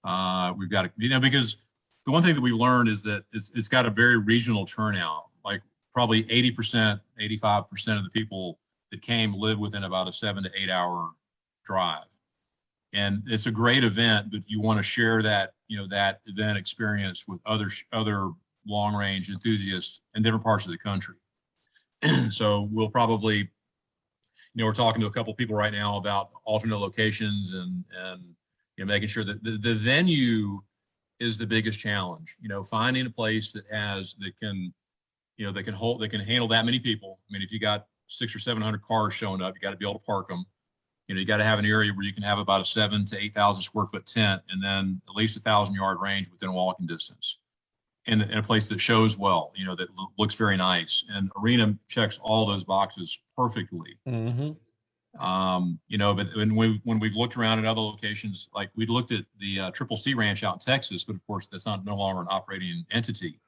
We've got because the one thing that we learned is that it's got a very regional turnout. Like probably 80%, 85% of the people that came live within about a 7 to 8 hour drive. And it's a great event, but you want to share that, that event experience with other long range enthusiasts in different parts of the country. So we'll probably, we're talking to a couple of people right now about alternate locations and making sure that the venue is the biggest challenge. Finding a place that can handle that many people. I mean, if you got 600 or 700 cars showing up, you got to be able to park them. You got to have an area where you can have about a 7,000 to 8,000 square foot tent, and then at least 1,000-yard range within walking distance, in a place that shows well, that looks very nice. And Arena checks all those boxes perfectly. Mm-hmm. But when we've looked around at other locations, like we looked at the Triple C Ranch out in Texas, but of course that's no longer an operating entity.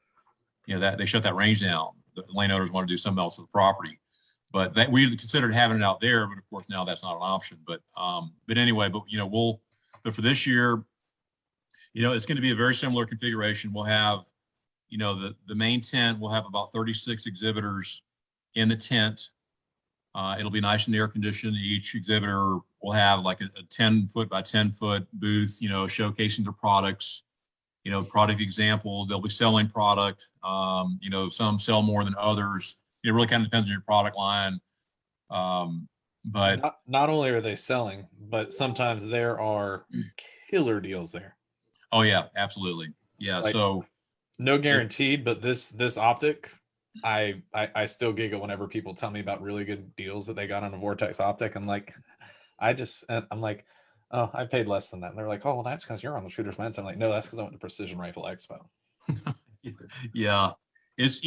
That they shut that range down. The landowners want to do something else with the property. But that we considered having it out there, but of course now that's not an option. But anyway, but for this year, it's going to be a very similar configuration. We'll have, the main tent will have about 36 exhibitors in the tent. It'll be nice and air conditioned. Each exhibitor will have like a 10-foot by 10-foot booth, showcasing their products, product example. They'll be selling product. Some sell more than others. It really kind of depends on your product line. But not only are they selling, but sometimes there are killer deals there. Oh yeah, absolutely. Yeah. Like, so no guaranteed, but this optic, I still giggle whenever people tell me about really good deals that they got on a Vortex optic. I'm like, I'm like, oh, I paid less than that. And they're like, oh, well, that's because you're on the Shooter's Mindset. I'm like, no, that's because I went to Precision Rifle Expo. Yeah, it's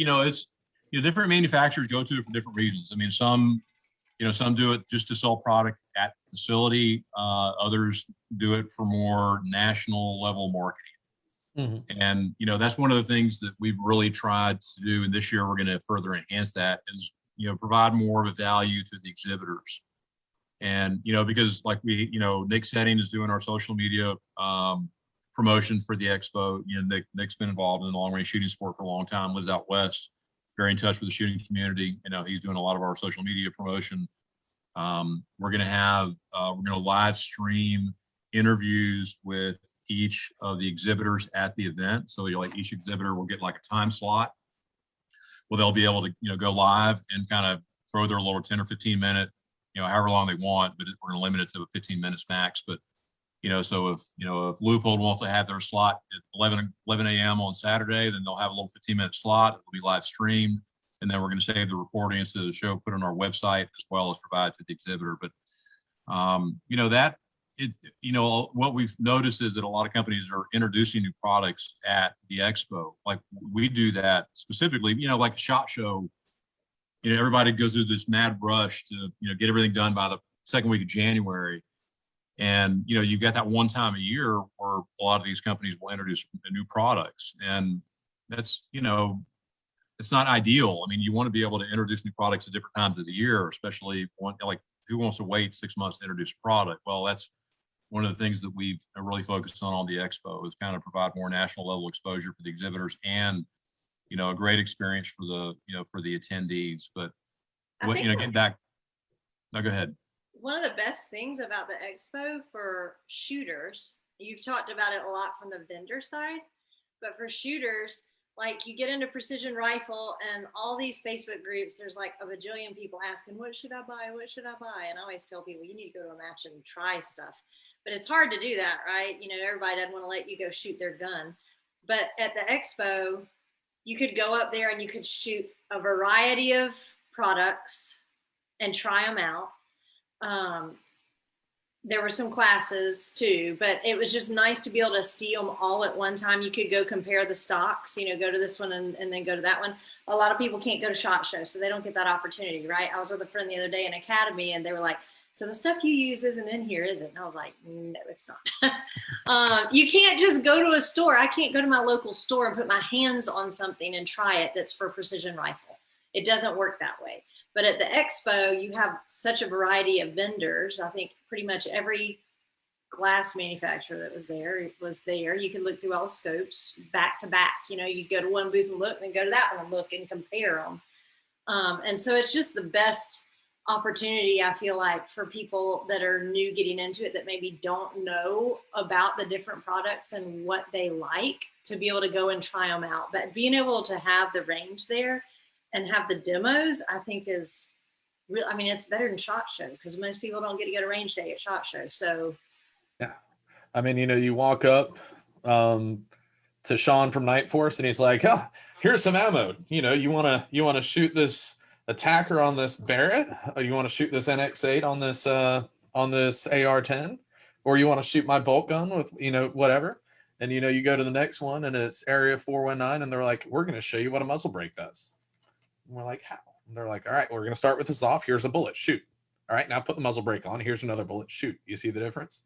different manufacturers go to it for different reasons. I mean, some do it just to sell product at the facility. Others do it for more national level marketing. Mm-hmm. And that's one of the things that we've really tried to do, and this year we're going to further enhance that, is provide more of a value to the exhibitors. And because like Nick Setting is doing our social media promotion for the expo. Nick's been involved in the long range shooting sport for a long time, lives out west, very in touch with the shooting community. He's doing a lot of our social media promotion. We're going to live stream interviews with each of the exhibitors at the event. So each exhibitor will get like a time slot. Well, they'll be able to go live and kind of throw their little 10 or 15 minute, however long they want, but we're going to limit it to 15 minutes max. But so if Leupold wants to have their slot at 11 a.m. on Saturday, then they'll have a little 15-minute slot. It'll be live streamed, and then we're going to save the recordings to the show, put on our website, as well as provide to the exhibitor. But what we've noticed is that a lot of companies are introducing new products at the expo. Like we do that specifically, like a SHOT Show. Everybody goes through this mad rush to get everything done by the second week of January. And you've got that one time a year where a lot of these companies will introduce new products, and that's it's not ideal. I mean, you want to be able to introduce new products at different times of the year, especially who wants to wait 6 months to introduce a product? Well, that's one of the things that we've really focused on the expo, is kind of provide more national level exposure for the exhibitors and a great experience for the attendees. But getting back, no, go ahead. One of the best things about the expo for shooters, you've talked about it a lot from the vendor side, but for shooters, like you get into precision rifle and all these Facebook groups, there's like a bajillion people asking, what should I buy? What should I buy? And I always tell people, you need to go to a match and try stuff. But it's hard to do that, right? You know, everybody doesn't want to let you go shoot their gun. But at the expo, you could go up there and you could shoot a variety of products and try them out. There were some classes too, but it was just nice to be able to see them all at one time. You could go compare the stocks, you know, go to this one and then go to that one. A lot of people can't go to SHOT Show, so they don't get that opportunity, right? I was with a friend the other day in Academy and they were like, so the stuff you use isn't in here, is it? And I was like, no, it's not. You can't just go to a store. I can't go to my local store and put my hands on something and try it that's for precision rifle. It doesn't work that way. But at the expo, you have such a variety of vendors. I think pretty much every glass manufacturer that was there. You can look through all the scopes back to back. You know, you go to one booth and look, and then go to that one and look and compare them. And so it's just the best opportunity, I feel like, for people that are new getting into it that maybe don't know about the different products and what they like, to be able to go and try them out. But being able to have the range there and have the demos, I think is real. I mean, it's better than SHOT Show because most people don't get to go to range day at SHOT Show. So yeah, I mean, you know, you walk up to Sean from Night Force and he's like, oh, here's some ammo. You know, you want to shoot this attacker on this Barrett, or you want to shoot this NX8 on this AR-10, or you want to shoot my bolt gun with, you know, whatever. And, you know, you go to the next one and it's area 419 and they're like, we're going to show you what a muzzle brake does. And we're like, how? And they're like, all right, we're going to start with this off. Here's a bullet, shoot. All right, now put the muzzle brake on. Here's another bullet, shoot. You see the difference?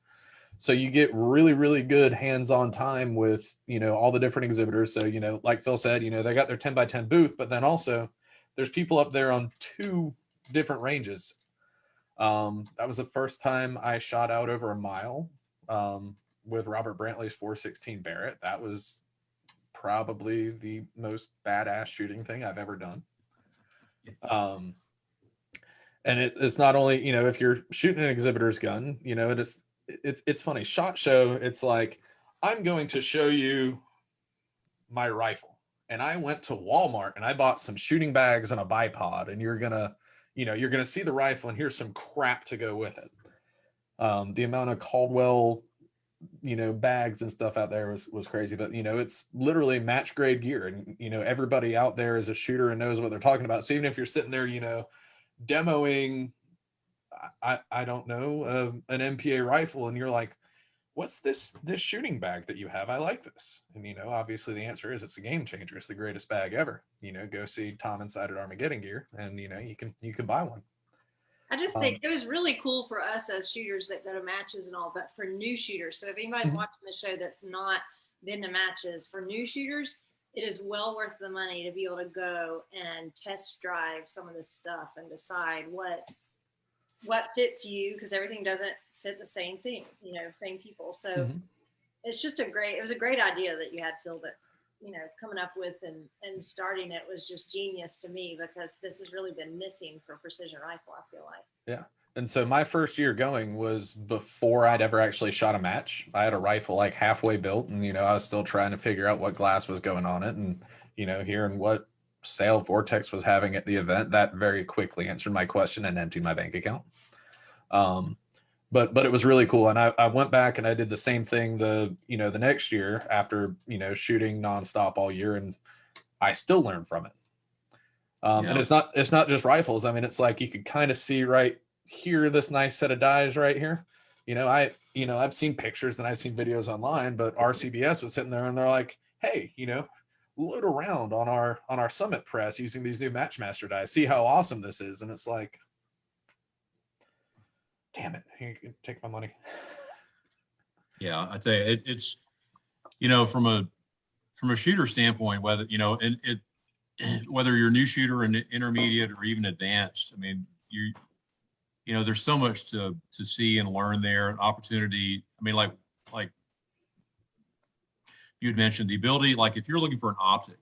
So you get really, really good hands-on time with, you know, all the different exhibitors. So, you know, like Phil said, you know, they got their 10x10 booth, but then also there's people up there on 2 different ranges. That was the first time I shot out over a mile with Robert Brantley's 416 Barrett. That was probably the most badass shooting thing I've ever done. And it's not only, you know, if you're shooting an exhibitor's gun, you know, it's funny. SHOT Show, it's like, I'm going to show you my rifle. And I went to Walmart and I bought some shooting bags and a bipod, and you're gonna see the rifle and here's some crap to go with it. The amount of Caldwell, you know, bags and stuff out there was crazy, but you know, it's literally match grade gear, and you know, everybody out there is a shooter and knows what they're talking about. So even if you're sitting there, you know, demoing, I don't know, an MPA rifle, and you're like, what's this shooting bag that you have? I like this. And, you know, obviously the answer is it's a game changer. It's the greatest bag ever. You know, go see Tom inside at Armageddon Gear and, you know, you can buy one. I just think it was really cool for us as shooters that go to matches and all, but for new shooters. So if anybody's watching the show that's not been to matches, for new shooters, it is well worth the money to be able to go and test drive some of this stuff and decide what fits you, because everything doesn't fit the same thing, you know, same people. So it's just it was a great idea that you had, Phil, that, you know, coming up with and starting it was just genius to me, because this has really been missing for precision rifle, I feel like. Yeah. And so my first year going was before I'd ever actually shot a match. I had a rifle like halfway built, and, you know, I was still trying to figure out what glass was going on it, and, you know, hearing what sale Vortex was having at the event, that very quickly answered my question and emptied my bank account. But it was really cool. And I went back and I did the same thing the next year after, you know, shooting nonstop all year, and I still learned from it. And it's not just rifles. I mean, it's like, you could kind of see right here, this nice set of dies right here. You know, I've seen pictures and I've seen videos online, but RCBS was sitting there and they're like, hey, you know, load around on our summit press using these new Matchmaster dies. See how awesome this is. And it's like, damn it, you can take my money. Yeah, I tell you, it's, you know, from a shooter standpoint, whether, you know, whether you're a new shooter and intermediate or even advanced, I mean, you know, there's so much to see and learn there, an opportunity. I mean, like you had mentioned, the ability, like if you're looking for an optic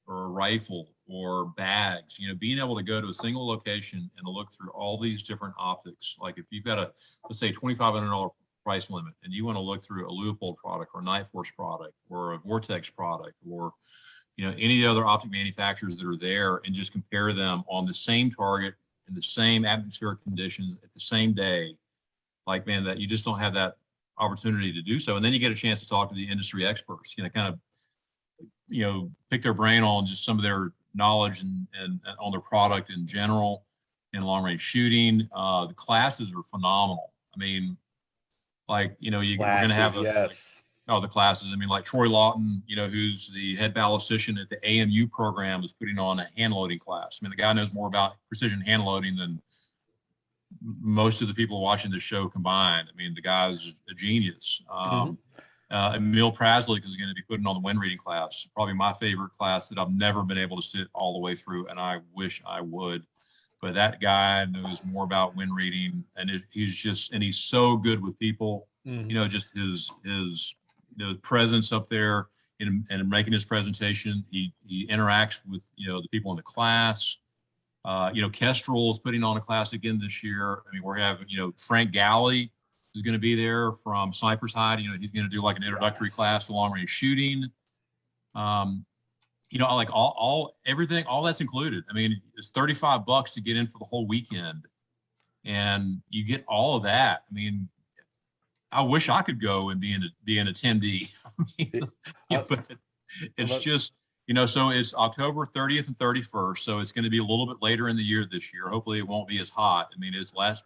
or a rifle or bags, you know, being able to go to a single location and look through all these different optics. Like if you've got let's say $2,500 price limit and you want to look through a Leupold product or a Night Force product or a Vortex product or, any of the other optic manufacturers that are there and just compare them on the same target in the same atmospheric conditions at the same day. Like, man, that you just don't have that opportunity to do so. And then you get a chance to talk to the industry experts, kind of, pick their brain on just some of their knowledge and on their product in general in long range shooting. The classes are phenomenal. I mean, like, we're going to have the classes. I mean, like Troy Lawton, who's the head ballistician at the AMU program, is putting on a hand loading class. I mean, the guy knows more about precision hand loading than most of the people watching this show combined. I mean, the guy's a genius. Emil Praslik is going to be putting on the wind reading class, probably my favorite class that I've never been able to sit all the way through, and I wish I would. But that guy knows more about wind reading, and he's so good with people. Just his presence up there and making his presentation. He interacts with the people in the class. Kestrel is putting on a class again this year. I mean, we're having Frank Galley is going to be there from Sniper's Hide. He's going to do like an introductory class to long range shooting. Like everything, all that's included. I mean, it's $35 to get in for the whole weekend, and you get all of that. I mean, I wish I could go and be an attendee. But it's just, so it's October 30th and 31st. So it's going to be a little bit later in the year this year. Hopefully it won't be as hot. I mean,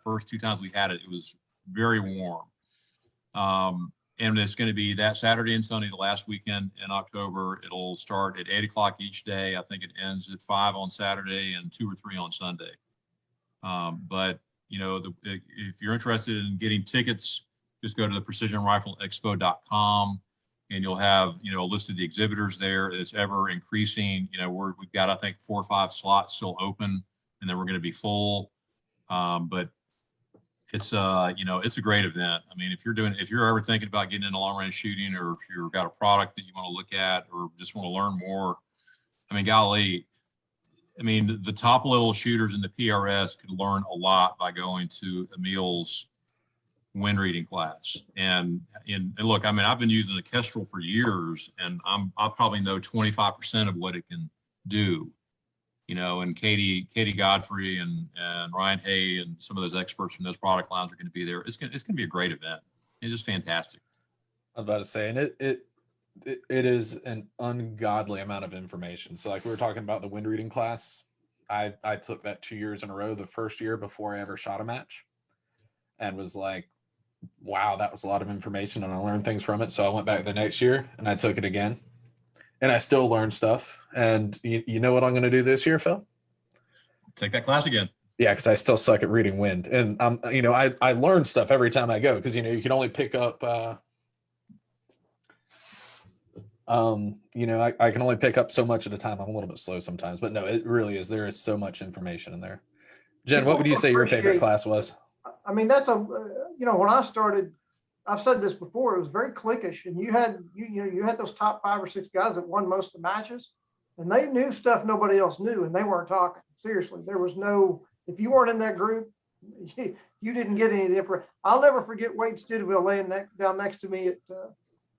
first two times we had it, it was very warm. And it's going to be that Saturday and Sunday, the last weekend in October. It'll start at 8 o'clock each day. I think it ends at 5 on Saturday and 2 or 3 on Sunday. But if you're interested in getting tickets, just go to the precisionrifleexpo.com, and you'll have a list of the exhibitors there. It's ever increasing. We've got, I think, 4 or 5 slots still open, and then we're going to be full. But it's it's a great event. I mean, if you're ever thinking about getting into long range shooting, or if you've got a product that you want to look at, or just want to learn more, I mean, golly, I mean, the top level shooters in the PRS could learn a lot by going to Emil's wind reading class. And look, I mean, I've been using the Kestrel for years, and I probably know 25% of what it can do. And Katie Godfrey and Ryan Hay and some of those experts from those product lines are going to be there. It's going to be a great event. It's just fantastic. I was about to say, and it is an ungodly amount of information. So like we were talking about the wind reading class, I took that 2 years in a row, the first year before I ever shot a match, and was like, wow, that was a lot of information, and I learned things from it. So I went back the next year and I took it again, and I still learned stuff. And you know what I'm going to do this year, Phil? Take that class again. Yeah, because I still suck at reading wind, and I learn stuff every time I go, because you can only pick up I can only pick up so much at a time. I'm a little bit slow sometimes, but no, it really is. There is so much information in there. Jen, what would you say your favorite class was? I mean, that's when I started, I've said this before, it was very cliquish, and you had those top 5 or 6 guys that won most of the matches, and they knew stuff nobody else knew, and they weren't talking. Seriously, there was if you weren't in that group, you didn't get any of the information. I'll never forget Wade Studeville laying down next to me at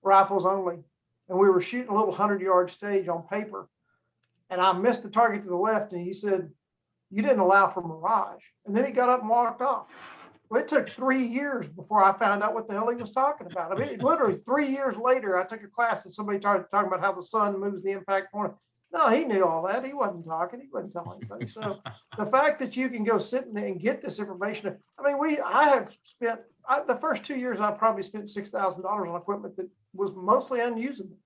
Rifles Only, and we were shooting a little 100-yard stage on paper, and I missed the target to the left, and he said, "You didn't allow for mirage." And then he got up and walked off. Well, it took 3 years before I found out what the hell he was talking about. I mean, literally 3 years later, I took a class and somebody started talking about how the sun moves the impact point. No, he knew all that. He wasn't talking. He wasn't telling anybody. So the fact that you can go sit in there and get this information. I mean, I have spent the first 2 years, I probably spent $6,000 on equipment that was mostly unusable.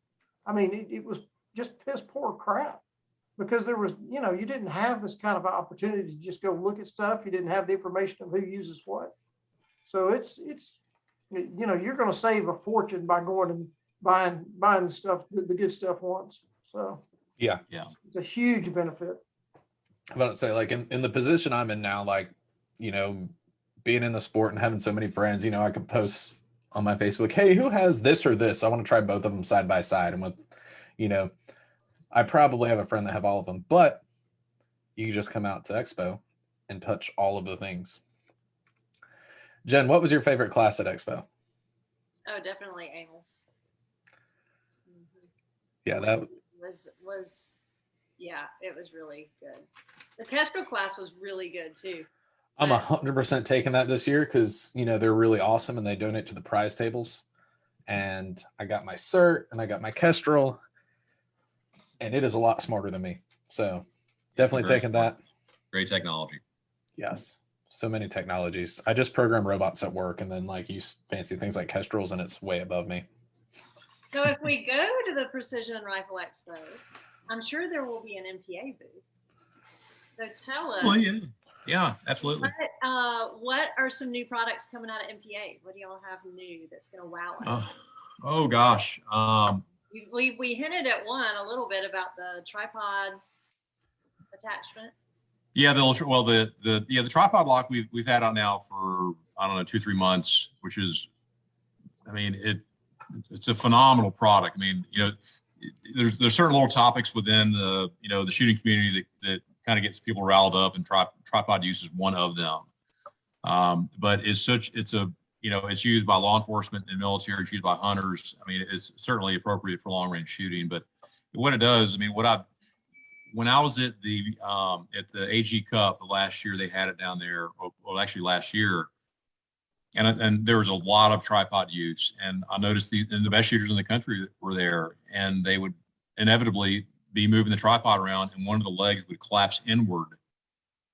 I mean, it was just piss poor crap, because there was, you didn't have this kind of opportunity to just go look at stuff. You didn't have the information of who uses what. So it's you're going to save a fortune by going and buying the stuff, the good stuff once. So yeah, it's a huge benefit. I'm about to say, like in the position I'm in now, like, being in the sport and having so many friends, I could post on my Facebook, hey, who has this or this? I want to try both of them side by side. And with, I probably have a friend that have all of them, but you can just come out to Expo and touch all of the things. Jen, what was your favorite class at Expo? Oh, definitely Amos. Yeah, was yeah, it was really good. The Kestrel class was really good too. I'm 100% taking that this year because, you know, they're really awesome and they donate to the prize tables. And I got my cert and I got my Kestrel, and it is a lot smarter than me. So definitely Very taking smart. that. Great technology. Yes. So many technologies. I just program robots at work and then like use fancy things like Kestrels, and it's way above me. So if we go to the Precision Rifle Expo, I'm sure there will be an MPA booth. So tell us. Well, yeah, absolutely. What are some new products coming out of MPA? What do y'all have new that's going to wow us? Oh gosh. We hinted at one a little bit about the tripod attachment. Yeah, the tripod lock we've had on now for, I don't know, 2-3 months, which is, I mean, it's a phenomenal product. I mean, you know, there's certain little topics within the, you know, the shooting community that kind of gets people riled up, and tripod use is one of them. But it's you know, it's used by law enforcement and military. It's used by hunters. I mean, it's certainly appropriate for long range shooting. But what it does, I mean, when I was at the AG Cup the last year, they had it down there. Well, actually last year, and there was a lot of tripod use, and I noticed the best shooters in the country were there, and they would inevitably be moving the tripod around, and one of the legs would collapse inward,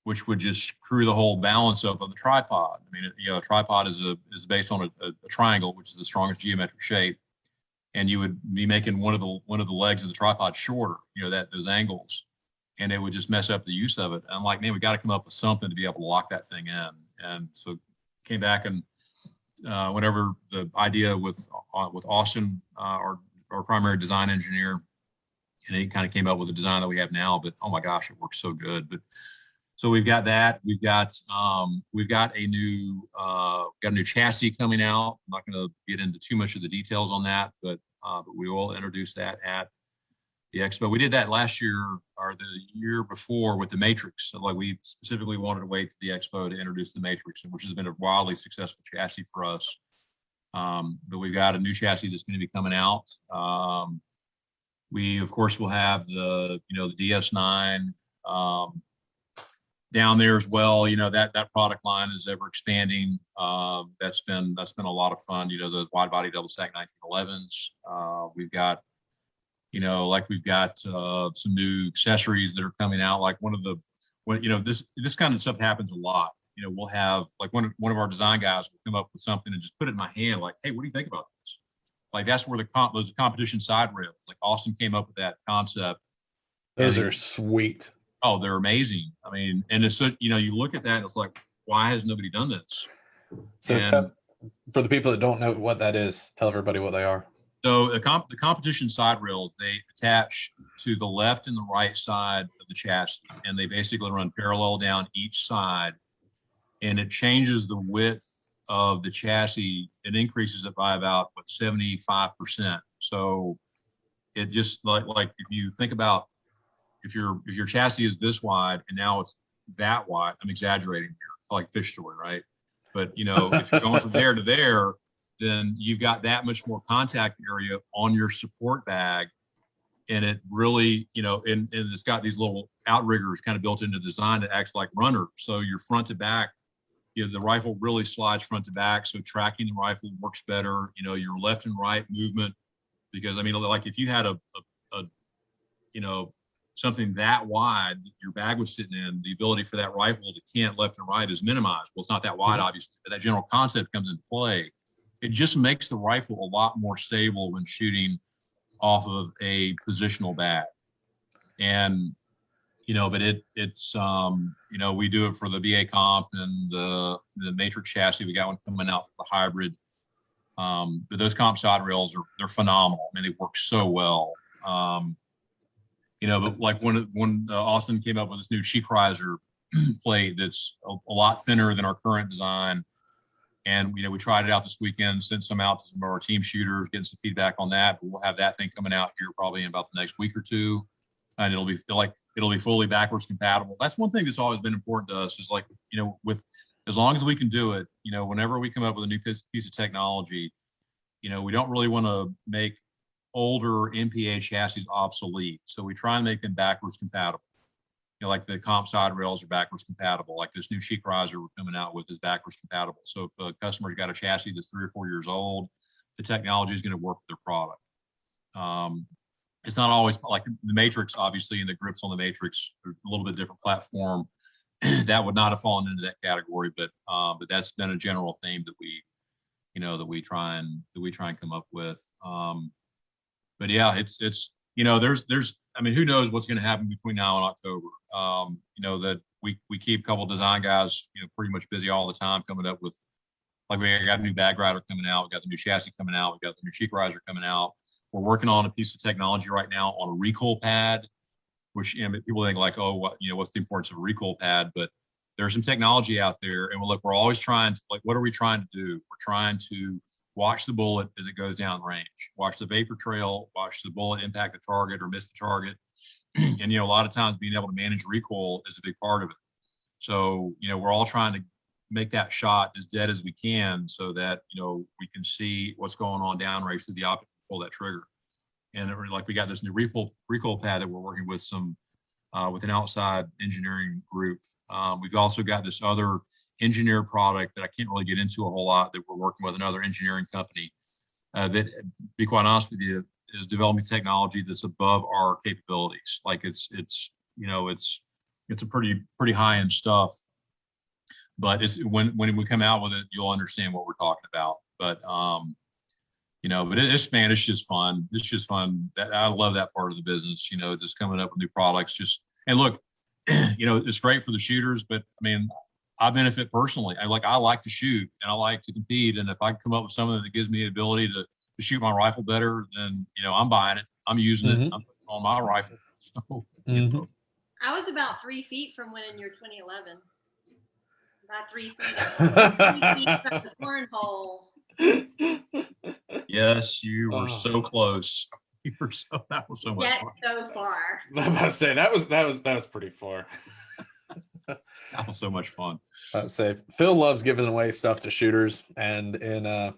which would just screw the whole balance up of the tripod. I mean, you know, a tripod is based on a triangle, which is the strongest geometric shape, and you would be making one of the legs of the tripod shorter, you know, those angles, and it would just mess up the use of it. And I'm like, man, we got to come up with something to be able to lock that thing in. And so came back, and whenever the idea with Austin, our primary design engineer, and he kind of came up with the design that we have now. But oh my gosh, it works so good. But so we've got that. We've got a new chassis coming out. I'm not going to get into too much of the details on that, but we will introduce that at the Expo. We did that last year or the year before with the Matrix. So like we specifically wanted to wait to the Expo to introduce the Matrix, which has been a wildly successful chassis for us. But we've got a new chassis that's going to be coming out. We of course will have the DS9 down there as well. You know, that product line is ever expanding. That's been a lot of fun. You know, those wide body double stack 1911s. We've got, you know, like we've got some new accessories that are coming out. Like this kind of stuff happens a lot. You know, we'll have like one of our design guys will come up with something and just put it in my hand, like, hey, what do you think about this? Like that's where those competition side rails, like Austin came up with that concept. Those are sweet. Oh, they're amazing. I mean, and it's such, you know, you look at that and it's like, why has nobody done this? So for the people that don't know what that is, tell everybody what they are. So the competition side rails, they attach to the left and the right side of the chassis, and they basically run parallel down each side, and it changes the width of the chassis. It increases it by about 75%. So it just like if you think about if your chassis is this wide and now it's that wide, I'm exaggerating here, it's like fish story, right? But you know, if you're going from there to there, then you've got that much more contact area on your support bag. And it really, you know, and it's got these little outriggers kind of built into the design that acts like runners. So your front to back, you know, the rifle really slides front to back. So tracking the rifle works better, you know, your left and right movement. Because I mean, like if you had a you know, something that wide your bag was sitting in, the ability for that rifle to cant left and right is minimized. Well, it's not that wide, obviously, but that general concept comes into play. It just makes the rifle a lot more stable when shooting off of a positional bag. And, you know, but it's you know, we do it for the BA comp and the Matrix chassis. We got one coming out for the hybrid. But those comp side rails they're phenomenal. I mean, they work so well. You know, but like when Austin came up with this new Cheek Riser plate that's a lot thinner than our current design. And, you know, we tried it out this weekend, sent some out to some of our team shooters, getting some feedback on that. But we'll have that thing coming out here probably in about the next week or two. And it'll be fully backwards compatible. That's one thing that's always been important to us is like, you know, with as long as we can do it, you know, whenever we come up with a new piece of technology, you know, we don't really want to make older MPA chassis obsolete. So we try and make them backwards compatible. You know, like the comp side rails are backwards compatible. Like this new Chic riser we're coming out with is backwards compatible. So if a customer's got a chassis that's 3 or 4 years old, the technology is going to work with their product. It's not always like the Matrix, obviously, and the grips on the Matrix are a little bit different platform. That would not have fallen into that category, but that's been a general theme that we try and come up with. But yeah, it's there's I mean, who knows what's going to happen between now and October. That we keep a couple of design guys, pretty much busy all the time coming up with, like, we got a new bag rider coming out, we got the new chassis coming out, we got the new Chic riser coming out. We're working on a piece of technology right now on a recoil pad, which people think like, oh, what's the importance of a recoil pad? But there's some technology out there, and we're always trying to, like, what are we trying to do? We're trying to watch the bullet as it goes down range, watch the vapor trail, watch the bullet impact the target or miss the target. And, a lot of times being able to manage recoil is a big part of it. So, we're all trying to make that shot as dead as we can so that, we can see what's going on downrange through the optic, pull that trigger. And like, we got this new recoil pad that we're working with with an outside engineering group. We've also got this other engineered product that I can't really get into a whole lot, that we're working with another engineering company that, to be quite honest with you, is developing technology that's above our capabilities. Like it's a pretty high end stuff, but when we come out with it, you'll understand what we're talking about. But it's just fun. It's just fun. I love that part of the business, just coming up with new products. And look, it's great for the shooters, but I mean, I benefit personally. I like to shoot and I like to compete. And if I can come up with something that gives me the ability to shoot my rifle better, then, I'm buying it. I'm using it. I'm putting on my rifle. So, I was about 3 feet from winning your 2011. About 3 feet, 3 feet from the cornhole. Yes, you were so close. That was so much Yet fun. so far. I'm about to say that was pretty far. That was so much fun. I'd say Phil loves giving away stuff to shooters, and in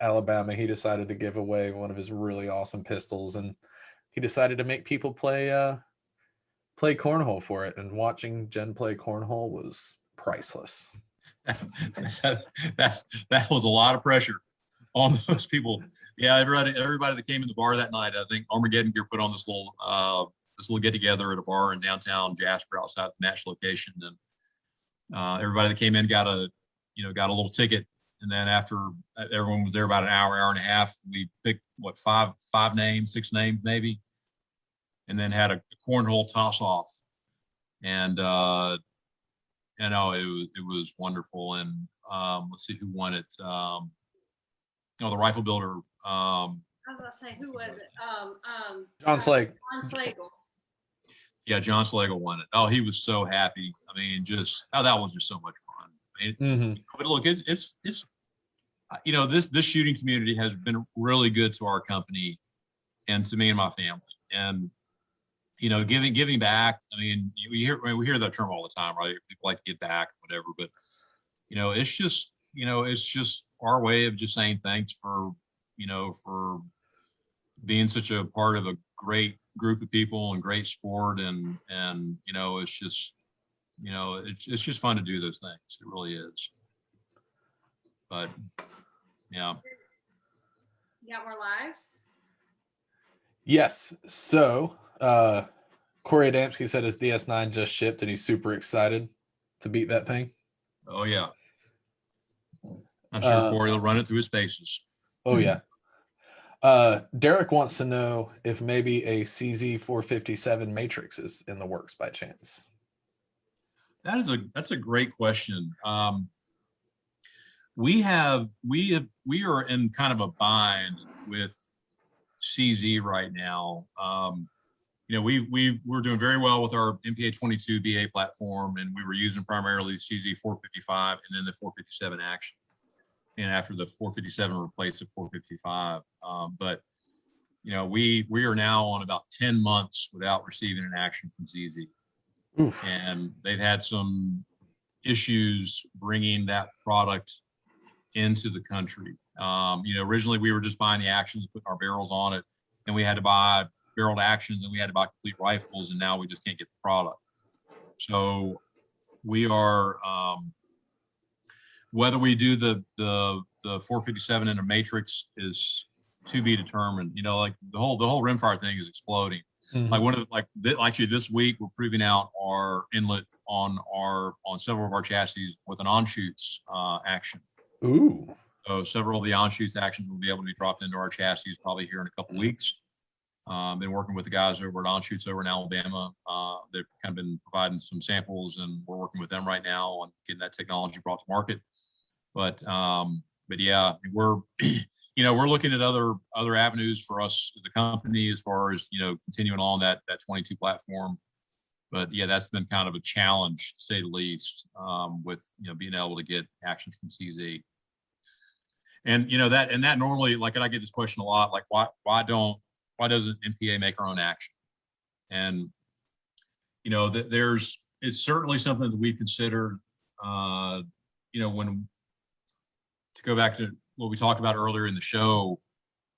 Alabama, he decided to give away one of his really awesome pistols, and he decided to make people play cornhole for it. And watching Jen play cornhole was priceless. that was a lot of pressure on those people. Yeah, everybody that came in the bar that night, I think Armageddon Gear put on this little get together at a bar in downtown Jasper outside the Nash location, and everybody that came in got a little ticket. And then after everyone was there about an hour and a half, we picked five names, 6 names maybe, and then had a cornhole toss off. And it was wonderful. And let's see who won it. The rifle builder. I was going to say, who was it? John Slagle. John Slagle. Yeah, John Slagle won it. Oh, he was so happy. I mean, that was just so much fun. I mean, But look, it's this shooting community has been really good to our company and to me and my family. And giving back. I mean, we hear that term all the time, right? People like to give back, whatever. But it's just our way of just saying thanks for being such a part of a great group of people and great sport, and it's just fun to do those things. It really is. But yeah. You got more lives? Yes. So Corey Adamski said his DS9 just shipped and he's super excited to beat that thing. Oh yeah. I'm sure Corey will run it through his paces. Oh yeah. Derek wants to know if maybe a CZ 457 Matrix is in the works by chance. That's a great question. We are in kind of a bind with CZ right now. We're doing very well with our MPA 22 BA platform, and we were using primarily the CZ 455 and then the 457 Action. And after the 457 replaced the 455, but we are now on about 10 months without receiving an action from ZZ. Oof. And they've had some issues bringing that product into the country. Originally we were just buying the actions, putting our barrels on it. and we had to buy barreled actions, and we had to buy complete rifles, and now we just can't get the product. So we are, whether we do the 457 in a matrix is to be determined. You know, like the whole rimfire thing is exploding. Like actually this week we're proving out our inlet on several of our chassis with an on-shoots action. Ooh. So several of the on-shoots actions will be able to be dropped into our chassis probably here in a couple weeks. Been working with the guys over at On-Shoots over in Alabama. They've kind of been providing some samples, and we're working with them right now on getting that technology brought to market. But yeah, we're we're looking at other avenues for us as a company as far as continuing on that 22 platform. But yeah, that's been kind of a challenge, to say the least, with being able to get actions from CZ. And that normally, like, and I get this question a lot, like why doesn't MPA make our own action? And it's certainly something that we've considered. When to go back to what we talked about earlier in the show,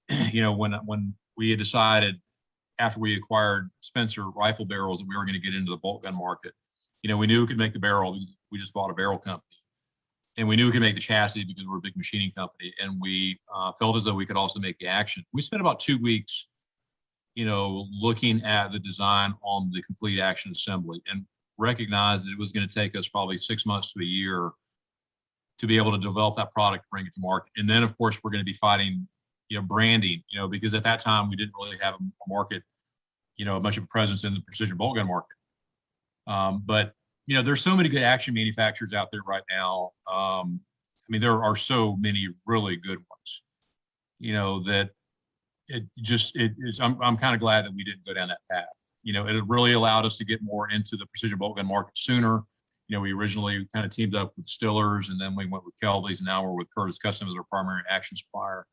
when we had decided after we acquired Spencer rifle barrels that we were going to get into the bolt gun market, we knew we could make the barrel. We just bought a barrel company. And we knew we could make the chassis because we're a big machining company. And we felt as though we could also make the action. We spent about 2 weeks, looking at the design on the complete action assembly, and recognized that it was going to take us probably 6 months to a year to be able to develop that product, bring it to market. And then, of course, we're going to be fighting, branding, because at that time we didn't really have a market, a bunch of presence in the precision bolt gun market. But there's so many good action manufacturers out there right now. There are so many really good ones, that I'm kind of glad that we didn't go down that path. It really allowed us to get more into the precision bolt gun market sooner. We originally kind of teamed up with Stillers, and then we went with Kelby's, and now we're with Curtis Custom as our primary action supplier.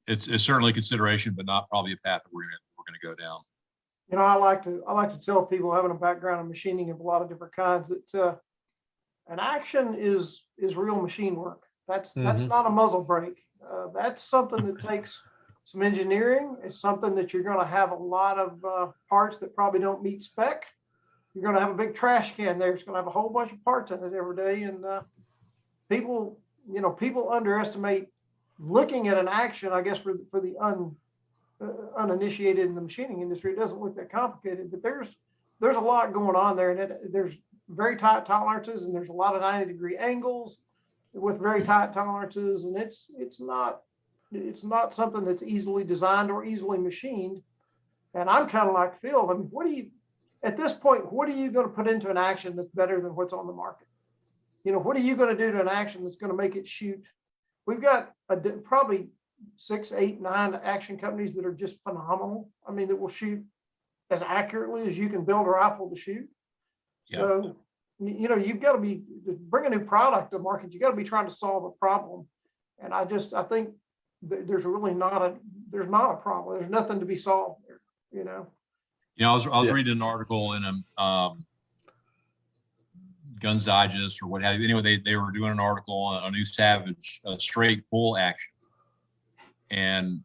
It's certainly a consideration, but not probably a path that we're going to go down. I like to tell people having a background in machining of a lot of different kinds that an action is real machine work. That's not a muzzle brake. That's something that takes some engineering. It's something that you're going to have a lot of parts that probably don't meet spec. You're going to have a big trash can there. It's going to have a whole bunch of parts in it every day. And people underestimate looking at an action. I guess for the uninitiated in the machining industry, it doesn't look that complicated. But there's a lot going on there, and there's very tight tolerances, and there's a lot of 90-degree angles with very tight tolerances, and it's not something that's easily designed or easily machined. And I'm kind of like Phil. At this point, what are you going to put into an action that's better than what's on the market? What are you going to do to an action that's going to make it shoot? We've got probably 6, 8, 9 action companies that are just phenomenal. That will shoot as accurately as you can build a rifle to shoot. Yep. So, you've got to bring a new product to market. You got to be trying to solve a problem. And I think there's not a problem. There's nothing to be solved there, I was reading an article in a Guns Digest or what have you. Anyway, they were doing an article on a new Savage straight pull action. And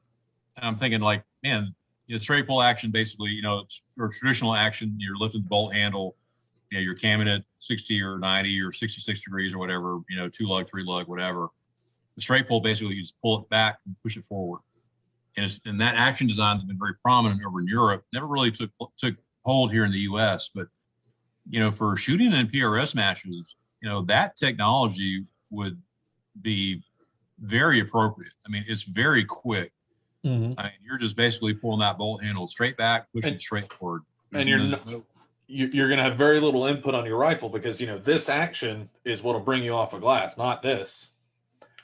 I'm thinking, like, man, straight pull action, basically, it's for traditional action, you're lifting the bolt handle, you're camming it 60 or 90 or 66 degrees or whatever, 2 lug, 3 lug, whatever. The straight pull, basically, you just pull it back and push it forward. And that action design has been very prominent over in Europe, never really took hold here in the US. But, for shooting in PRS matches, that technology would be very appropriate. It's very quick. Mm-hmm. You're just basically pulling that bolt handle straight back, pushing it straight forward. And you're going to have very little input on your rifle because, this action is what will bring you off a glass, not this.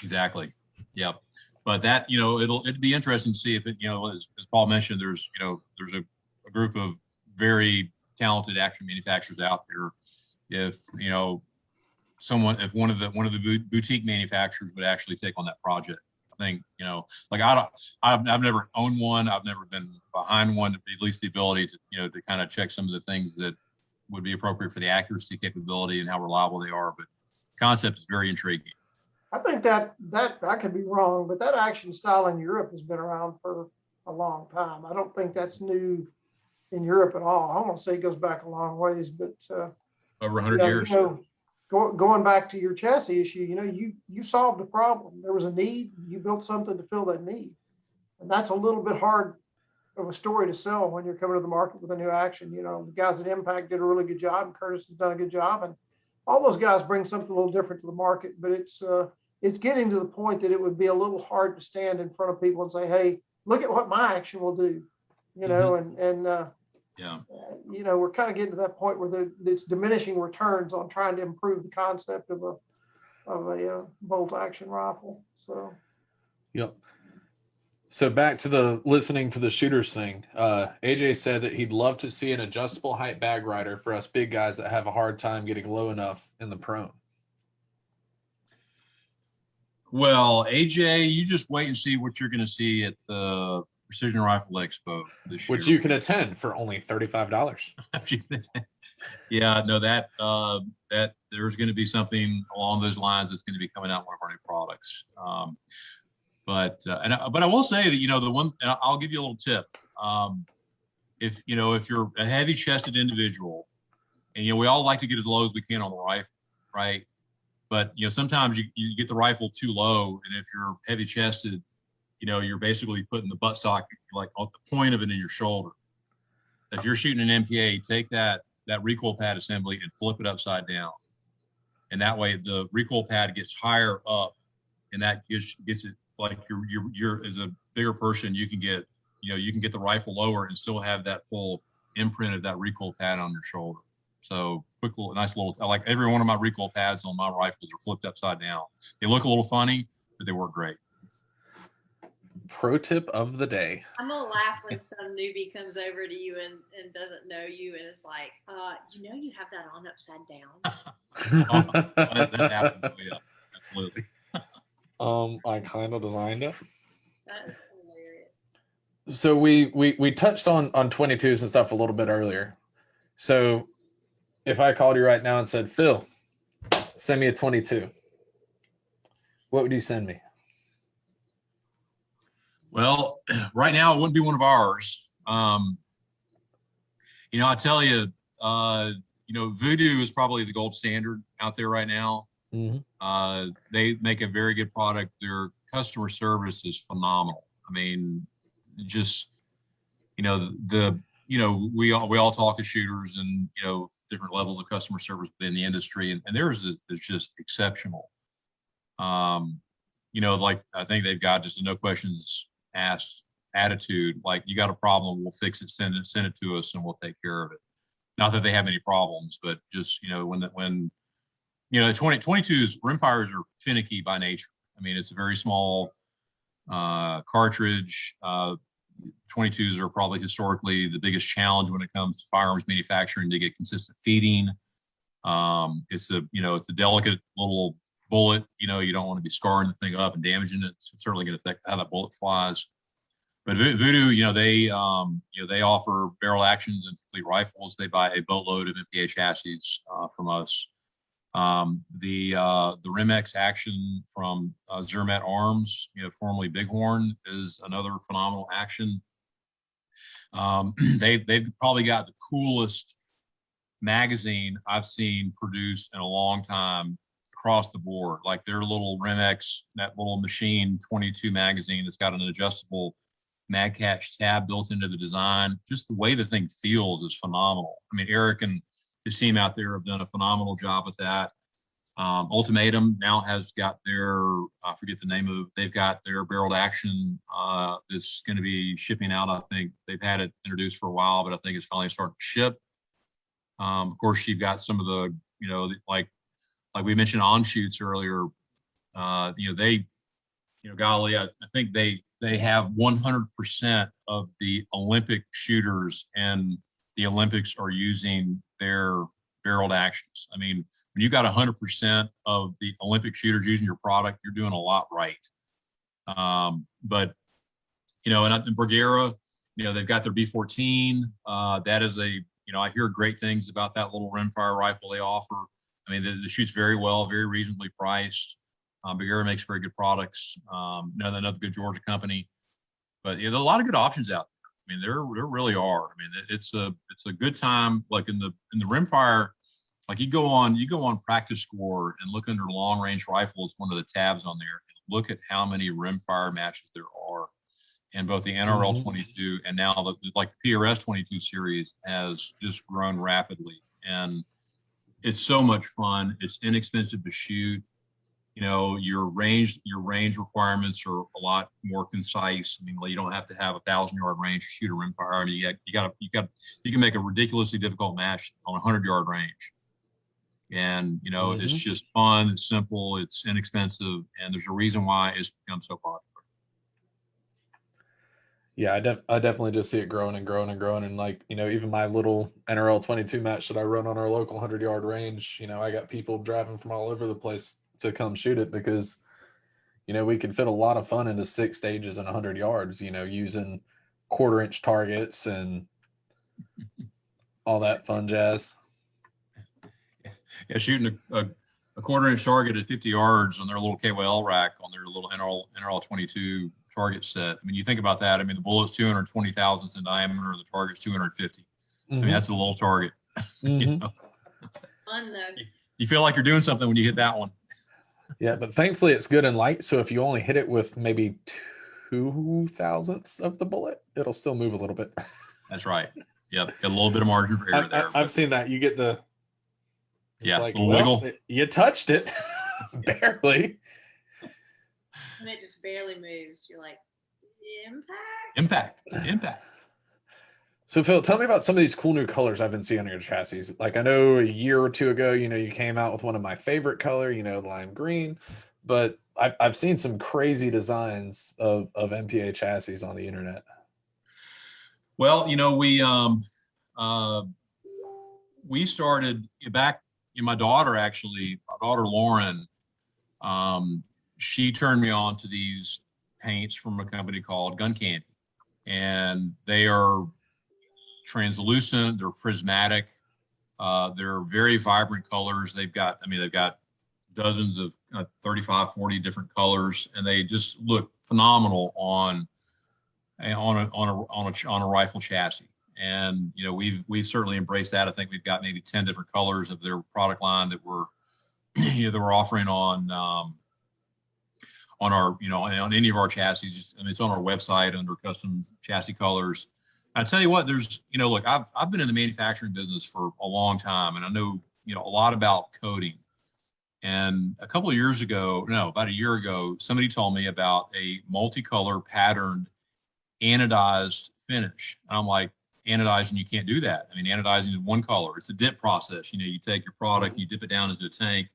Exactly. Yep. But that, it'd be interesting to see if it, as Paul mentioned, there's a group of very talented action manufacturers out there. If, if one of the boutique manufacturers would actually take on that project. I think, like I've never owned one. I've never been behind one, at least the ability to, to kind of check some of the things that would be appropriate for the accuracy capability and how reliable they are. But the concept is very intriguing. I think that I could be wrong, but that action style in Europe has been around for a long time. I don't think that's new in Europe at all. I want to say it goes back a long ways, but Over 100 yeah, years. going back to your chassis issue, you solved a problem. There was a need. You built something to fill that need, and that's a little bit hard of a story to sell when you're coming to the market with a new action. The guys at Impact did a really good job, and Curtis has done a good job, and all those guys bring something a little different to the market. But it's getting to the point that it would be a little hard to stand in front of people and say, "Hey, look at what my action will do," Yeah. We're kind of getting to that point where it's diminishing returns on trying to improve the concept of a bolt action rifle. So. Yep. So back to the listening to the shooters thing. AJ said that he'd love to see an adjustable height bag rider for us big guys that have a hard time getting low enough in the prone. Well, AJ, you just wait and see what you're going to see at the Precision Rifle Expo this year. Which you can attend for only $35. Yeah, no, that there's going to be something along those lines that's going to be coming out in one of our new products. But I will say that, the one, and I'll give you a little tip. If you're a heavy chested individual, and, we all like to get as low as we can on the rifle, right? But, sometimes you get the rifle too low, and if you're heavy chested, you're basically putting the buttstock like on the point of it in your shoulder. If you're shooting an MPA, take that recoil pad assembly and flip it upside down. And that way the recoil pad gets higher up, and that gets it like you're as a bigger person, you can get the rifle lower and still have that full imprint of that recoil pad on your shoulder. So I like every one of my recoil pads on my rifles are flipped upside down. They look a little funny, but they work great. Pro tip of the day. I'm gonna laugh when some newbie comes over to you and doesn't know you and is like, you have that on upside down. That happened. Yeah, absolutely. I kind of designed it. That is hilarious. So we touched on 22s and stuff a little bit earlier. So if I called you right now and said, Phil, send me a 22, what would you send me? Well, right now it wouldn't be one of ours. I tell you, Voodoo is probably the gold standard out there right now. Mm-hmm. They make a very good product. Their customer service is phenomenal. I mean, just, we all talk to shooters and, different levels of customer service within the industry, and theirs is just exceptional. Like I think they've got just a no questions asked attitude. Like, you got a problem, we'll fix it, send it to us, and we'll take care of it. Not that they have any problems, but just, when 22s, rimfires are finicky by nature. I mean, it's a very small cartridge. 22s are probably historically the biggest challenge when it comes to firearms manufacturing to get consistent feeding. It's a delicate little bullet. You don't want to be scarring the thing up and damaging it. It's certainly going to affect how that bullet flies. But Voodoo, they offer barrel actions and complete rifles. They buy a boatload of MPA chassis from us. The Remex action from Zermatt Arms, formerly Bighorn, is another phenomenal action. They've probably got the coolest magazine I've seen produced in a long time across the board. Like their little Remex, that little machine 22 magazine that's got an adjustable mag catch tab built into the design. Just the way the thing feels is phenomenal. I mean, Eric and his team out there have done a phenomenal job with that. Ultimatum now has got their, I forget the name of it, they've got their barreled action that's going to be shipping out. I think they've had it introduced for a while, but I think it's finally starting to ship. Of course, you've got some of the, like we mentioned on shoots earlier, golly, I think they have 100% of the Olympic shooters and the Olympics are using their barreled actions. I mean, when you got 100% of the Olympic shooters using your product, you're doing a lot right. But, and in Bergera, they've got their B14. That is I hear great things about that little rimfire rifle they offer. I mean, the shoots very well, very reasonably priced. Bagheera makes very good products. Another good Georgia company. But yeah, there are a lot of good options out there. I mean, there really are. I mean, it's a good time. Like in the rimfire, like you go on Practice Score and look under long range rifles, one of the tabs on there, and look at how many rimfire matches there are. And both the NRL 22 and now the PRS 22 series has just grown rapidly. And it's so much fun. It's inexpensive to shoot. You know, your range requirements are a lot more concise. I mean, you don't have to have 1,000-yard range to shoot a rimfire. I mean, you can make a ridiculously difficult match on a 100-yard range. And, you know, it's just fun, it's simple, it's inexpensive, and there's a reason why it's become so popular. Yeah, I definitely just see it growing and growing and growing. And like, you know, even my little NRL 22 match that I run on our local 100-yard range, you know, I got people driving from all over the place to come shoot it because, you know, we can fit a lot of fun into 6 stages and 100 yards, you know, using 1/4-inch targets and all that fun jazz. Yeah, shooting a 1/4-inch target at 50 yards on their little KYL rack on their little NRL 22 target set. I mean, you think about that. I mean, the bullet's 220 thousandths in diameter, the target's 250. I mean, that's a little target. You know? Fun though. You feel like you're doing something when you hit that one. Yeah, but thankfully it's good and light. So if you only hit it with maybe 2/1000ths of the bullet, it'll still move a little bit. That's right. Yep, got a little bit of margin for error there. I've seen that. You get the like, wiggle. You touched it barely. And it just barely moves. You're like, impact. So Phil, tell me about some of these cool new colors I've been seeing on your chassis. Like I know a year or two ago, you know, you came out with one of my favorite color, you know, lime green, but I've seen some crazy designs of MPA chassis on the internet. Well, you know, we started back in my daughter Lauren, she turned me on to these paints from a company called Gun Candy, and they are translucent, they're prismatic, they're very vibrant colors. They've got dozens of 35, 40 different colors, and they just look phenomenal on a rifle chassis. And you know, we've certainly embraced that. I think we've got maybe 10 different colors of their product line that we're offering on our, you know, on any of our chassis. I mean, it's on our website under custom chassis colors. I tell you what, there's, you know, look, I've been in the manufacturing business for a long time, and I know, you know, a lot about coating. And about a year ago, somebody told me about a multicolor patterned anodized finish. And I'm like, anodizing, you can't do that. I mean, anodizing is one color. It's a dip process. You know, you take your product, you dip it down into a tank,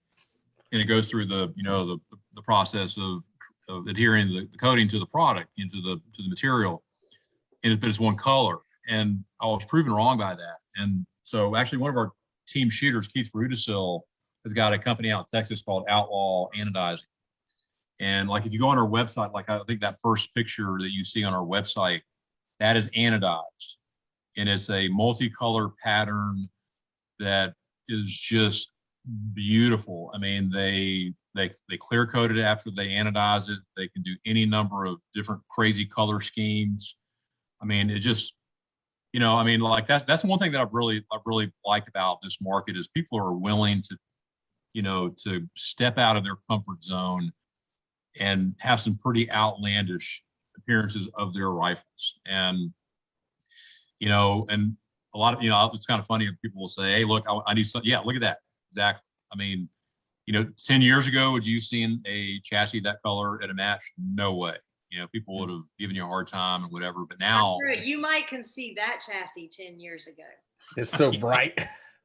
and it goes through the process of adhering the coating to the product, into the material. But it's one color. And I was proven wrong by that. And so actually one of our team shooters, Keith Rudisill, has got a company out in Texas called Outlaw Anodizing. And like, if you go on our website, like I think that first picture that you see on our website, that is anodized. And it's a multicolor pattern that is just beautiful. I mean, they clear coat it after they anodize it. They can do any number of different crazy color schemes. I mean, it just, you know, I mean, like that's one thing that I've really liked about this market is people are willing to, you know, to step out of their comfort zone and have some pretty outlandish appearances of their rifles. And, you know, and a lot of, you know, it's kind of funny when people will say, hey, look, I need some, yeah, look at that. Exactly. I mean, you know, 10 years ago, would you seen a chassis that color at a match? No way. You know, people would have given you a hard time and whatever, but now you might can see that chassis 10 years ago. It's so bright,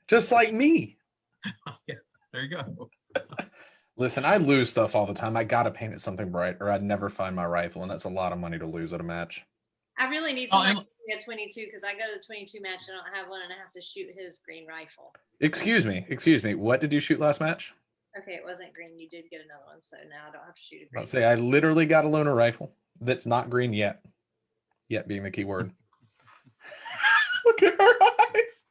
just like me. Yeah, there you go. Listen, I lose stuff all the time. I got to paint it something bright or I'd never find my rifle. And that's a lot of money to lose at a match. I really need somebody at 22 because I go to the 22 match. I don't have one and I have to shoot his green rifle. Excuse me. What did you shoot last match? Okay, it wasn't green. You did get another one. So now I don't have to shoot a green. I'll say I literally got a loaner rifle that's not green yet. Yet being the key word. Look at her eyes.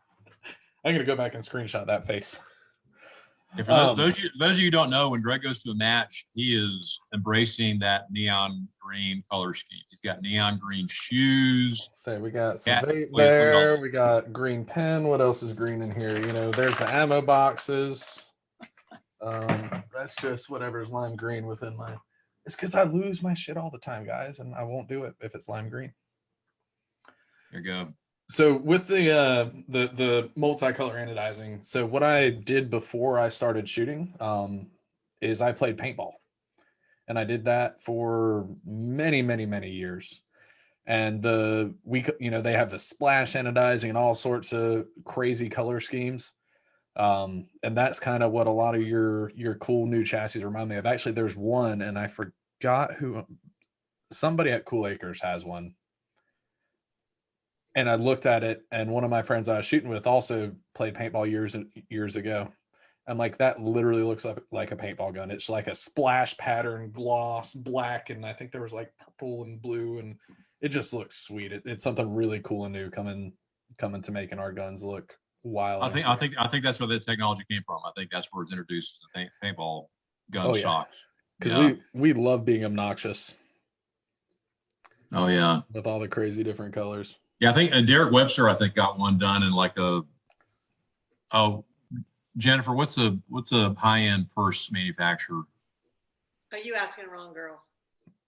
I'm going to go back and screenshot that face. And for those of you who don't know, when Greg goes to a match, he is embracing that neon green color scheme. He's got neon green shoes. So we got some Yeah, vape look at all there. that. We got green pen. What else is green in here? You know, there's the ammo boxes. That's just whatever's lime green within my. It's because I lose my shit all the time, guys, and I won't do it if it's lime green. There you go. So with the multicolor anodizing, so what I did before I started shooting is I played paintball, and I did that for many, many, many years. And they have the splash anodizing and all sorts of crazy color schemes. And that's kind of what a lot of your cool new chassis remind me of. Actually, there's one, and I forgot who. Somebody at Cool Acres has one, and I looked at it, and one of my friends I was shooting with also played paintball years ago. I'm like, that literally looks like a paintball gun. It's like a splash pattern, gloss, black, and I think there was like purple and blue, and it just looks sweet. It's something really cool and new coming to making our guns look wild. I think that's where the technology came from. I think that's where it's introduced to paintball gun stocks. Because we love being obnoxious. Oh yeah, with all the crazy different colors. Yeah, I think Derek Webster, got one done in like Jennifer, what's a high-end purse manufacturer? Are you asking the wrong girl?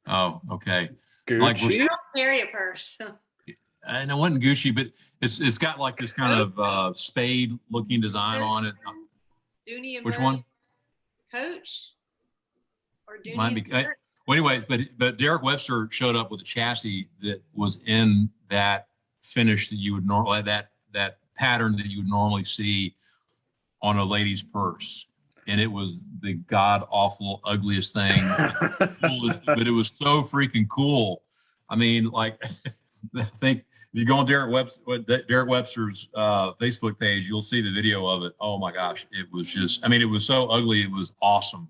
Oh, okay. Gucci? Like, I don't carry a purse. And it wasn't Gucci, but it's got like this kind of spade-looking design on it. Dooney and Which Burke one? Coach? Or Dooney Might be. and Burke? Well, anyways, but Derek Webster showed up with a chassis that was in that finish that you would normally that pattern that you would normally see on a lady's purse, and it was the god awful ugliest thing, but it was so freaking cool. I mean, like, I think if you go on Derek Webster's Facebook page, you'll see the video of it. Oh my gosh, it was just, I mean, it was so ugly, it was awesome.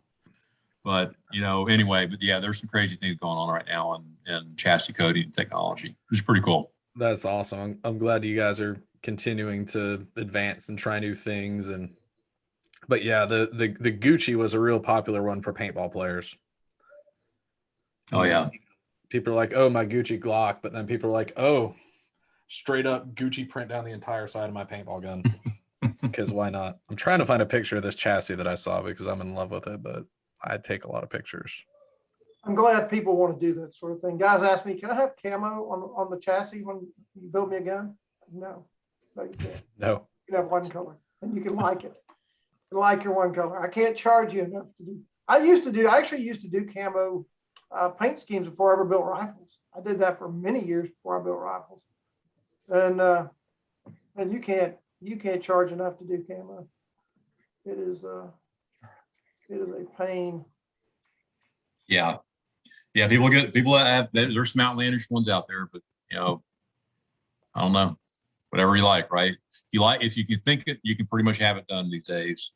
But anyway, but yeah, there's some crazy things going on right now in chassis coding and technology, which is pretty cool. That's awesome. I'm glad you guys are continuing to advance and try new things. But yeah, the Gucci was a real popular one for paintball players. Oh yeah. People are like, oh, my Gucci Glock, but then people are like, oh, straight up Gucci print down the entire side of my paintball gun. Because why not? I'm trying to find a picture of this chassis that I saw because I'm in love with it, but I take a lot of pictures. I'm glad people want to do that sort of thing. Guys ask me, can I have camo on the chassis when you build me a gun? No, you can't. No. You can have one color and you can like it. You like your one color. I can't charge you enough to do. I actually used to do camo paint schemes before I ever built rifles. I did that for many years before I built rifles. And you can't charge enough to do camo. It is a pain. Yeah. People have, there's some outlandish ones out there, but I don't know, whatever you like, right? If you can think it, you can pretty much have it done these days.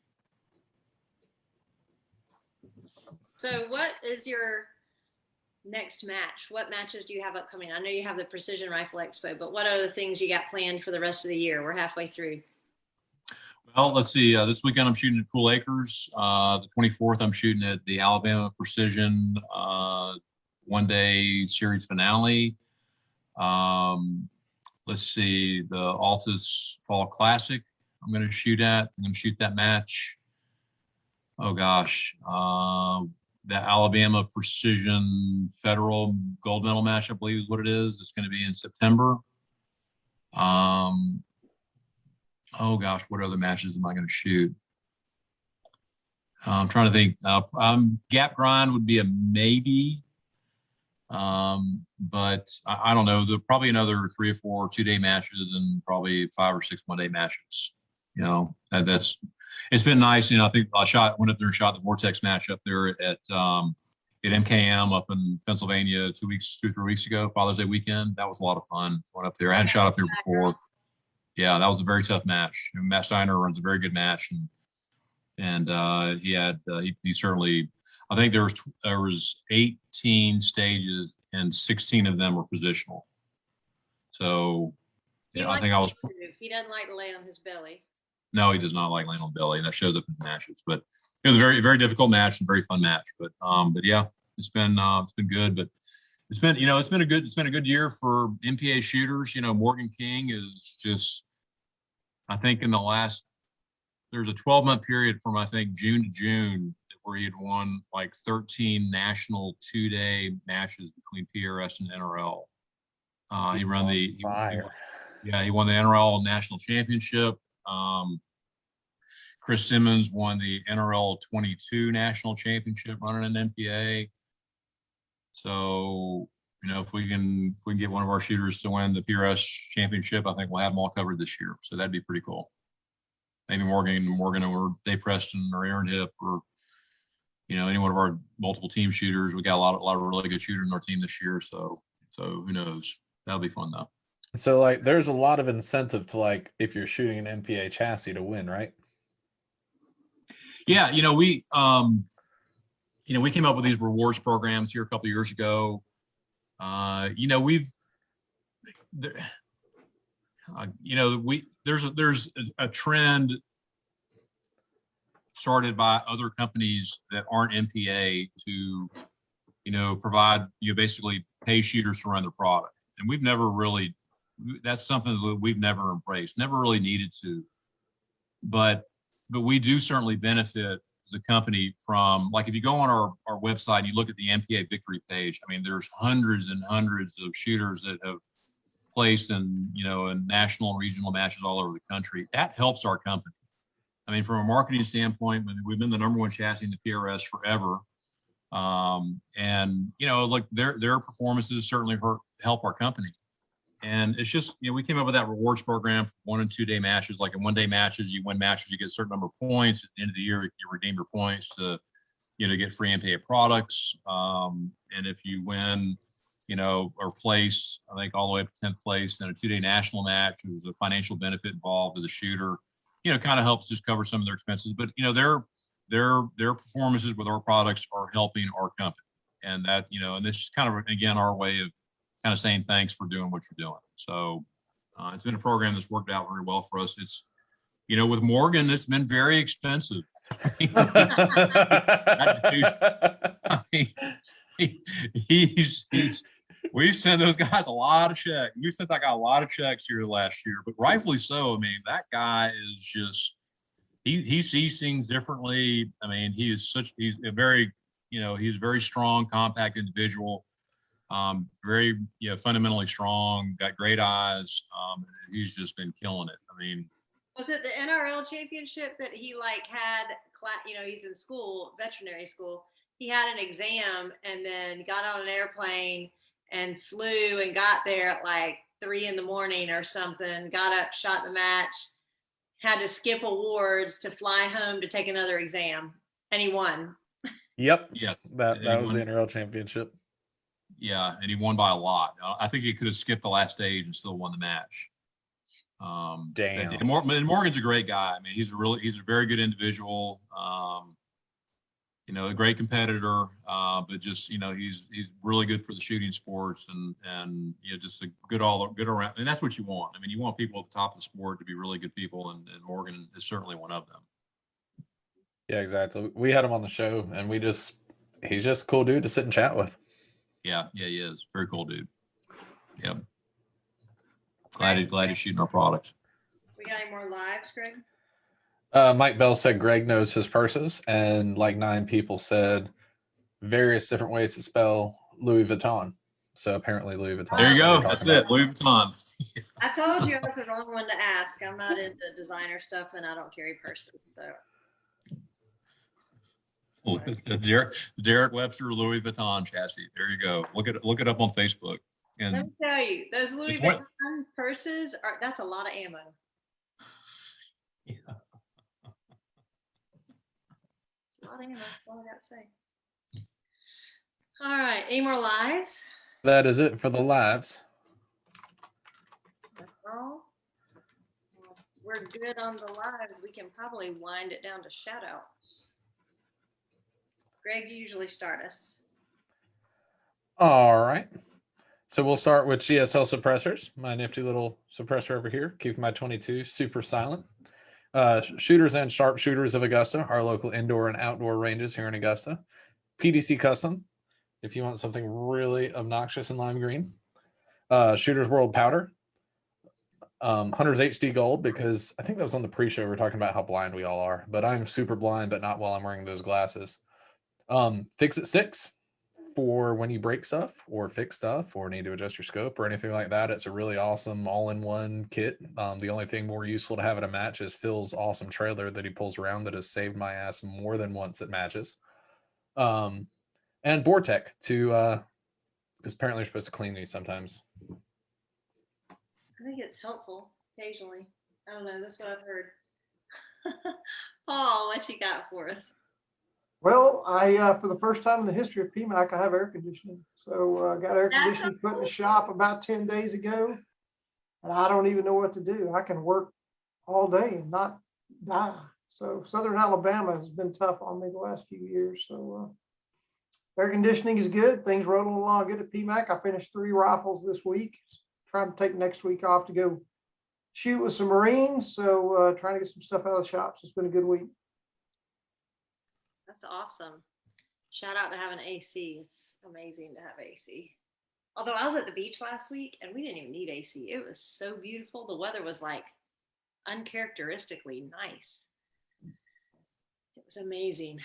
So what is your next match? What matches do you have upcoming? I know you have the Precision Rifle Expo, but what are the things you got planned for the rest of the year? We're halfway through. Well, let's see. This weekend I'm shooting at Cool Acres. The 24th I'm shooting at the Alabama Precision one-day series finale. Let's see, the Altus Fall Classic I'm going to shoot at. I'm going to shoot that match. Oh gosh, the Alabama Precision Federal Gold Medal match, I believe is what it is. It's going to be in September. Oh gosh, what other matches am I going to shoot? I'm trying to think. Gap Grind would be a maybe, but I don't know. There'll probably another 3 or 4 2-day matches and probably 5 or 6 1-day matches. It's been nice. I think I went up there and shot the Vortex match up there at MKM up in Pennsylvania 2 or 3 weeks ago, Father's Day weekend. That was a lot of fun going up there. I hadn't shot up there before. Yeah, that was a very tough match. Matt Steiner runs a very good match, and he certainly. I think there was 18 stages and 16 of them were positional. So, I think I was. He doesn't like to lay on his belly. No, he does not like laying on belly, and that shows up in the matches. But it was a very, very difficult match and very fun match. But yeah, it's been good. But it's been, it's been a good year for MPA shooters. Morgan King is just, I think there's a 12-month period from I think June to June where he had won like 13 national 2-day matches between PRS and NRL. He won the fire. he won the NRL national championship. Chris Simmons won the NRL 22 national championship running an MPA. So, if we can get one of our shooters to win the PRS championship, I think we'll have them all covered this year. So that'd be pretty cool. Maybe Morgan or Dave Preston or Aaron Hip or, any one of our multiple team shooters. We got a lot of really good shooters in our team this year. So who knows? That'll be fun though. So like, there's a lot of incentive to like, if you're shooting an MPA chassis to win, right? Yeah. We came up with these rewards programs here a couple of years ago. There's a trend started by other companies that aren't MPA to, provide, basically pay shooters to run their product. And we've never really, that's something that we've never embraced, never really needed to. But we do certainly benefit as a company from, like, if you go on our website and you look at the MPA victory page, I mean, there's hundreds and hundreds of shooters that have placed in national and regional matches all over the country. That helps our company. I mean, from a marketing standpoint, we've been the #1 chassis in the PRS forever. And look, their performances certainly help our company. And it's just, we came up with that rewards program for 1 and 2 day matches. Like in 1 day matches, you win matches, you get a certain number of points. At the end of the year, you redeem your points to, get free MPA products. And if you win, or place, I think all the way up to 10th place in a 2 day national match, there's a financial benefit involved to the shooter, kind of helps just cover some of their expenses. But, their performances with our products are helping our company. And that, and this is kind of, again, our way of kind of saying thanks for doing what you're doing. So it's been a program that's worked out very well for us. It's, with Morgan, it's been very expensive. We've sent those guys a lot of checks. We sent that guy a lot of checks here last year, but rightfully so. I mean, that guy is just, he sees things differently. I mean, he's a very strong, compact individual. Very, fundamentally strong, got great eyes. He's just been killing it. I mean, was it the NRL championship that he had, he's in school, veterinary school. He had an exam and then got on an airplane and flew and got there at like 3 a.m. or something, got up, shot the match, had to skip awards to fly home to take another exam, and he won. Yep. Yeah. That was the NRL championship. Yeah, and he won by a lot. I think he could have skipped the last stage and still won the match. Damn. And Morgan's a great guy. I mean, he's a very good individual. A great competitor, but just he's really good for the shooting sports and just a good around. And that's what you want. I mean, you want people at the top of the sport to be really good people, and Morgan is certainly one of them. Yeah, exactly. We had him on the show, and he's just a cool dude to sit and chat with. Yeah, he is. Very cool dude. Yep. Glad he's shooting our products. We got any more lives, Greg? Mike Bell said Greg knows his purses, and like 9 people said various different ways to spell Louis Vuitton. So apparently Louis Vuitton. There you go. That's it. Louis Vuitton. I told you I was the wrong one to ask. I'm not into designer stuff, and I don't carry purses. So Derek Webster Louis Vuitton chassis. There you go. Look it up on Facebook. And let me tell you, those Louis Vuitton purses that's a lot of ammo. Yeah. A lot of ammo. That's all I got to say. All right. Any more lives? That is it for the lives. That's all. Well, we're good on the lives. We can probably wind it down to shout outs. Greg, you usually start us. All right. So we'll start with GSL suppressors. My nifty little suppressor over here, keeping my 22 super silent. Shooters and Sharpshooters of Augusta, our local indoor and outdoor ranges here in Augusta. PDC Custom, if you want something really obnoxious in lime green. Shooters World Powder. Hunter's HD Gold, because I think that was on the pre-show. We were talking about how blind we all are, but I'm super blind, but not while I'm wearing those glasses. Fix It Sticks for when you break stuff or fix stuff or need to adjust your scope or anything like that. It's a really awesome all-in-one kit. The only thing more useful to have at a match is Phil's awesome trailer that he pulls around that has saved my ass more than once at matches. And Bortec to because apparently you're supposed to clean these sometimes. I think it's helpful occasionally. I don't know. That's what I've heard. Paul, what you got for us? Well, I for the first time in the history of PMAC, I have air conditioning. So I got air conditioning put in the shop about 10 days ago, and I don't even know what to do. I can work all day and not die. So Southern Alabama has been tough on me the last few years. So air conditioning is good. Things rolling along good at PMAC. I finished 3 rifles this week. Trying to take next week off to go shoot with some Marines. So trying to get some stuff out of the shops. It's been a good week. That's awesome. Shout out to having AC. It's amazing to have AC. Although I was at the beach last week and we didn't even need AC. It was so beautiful. The weather was like uncharacteristically nice. It was amazing.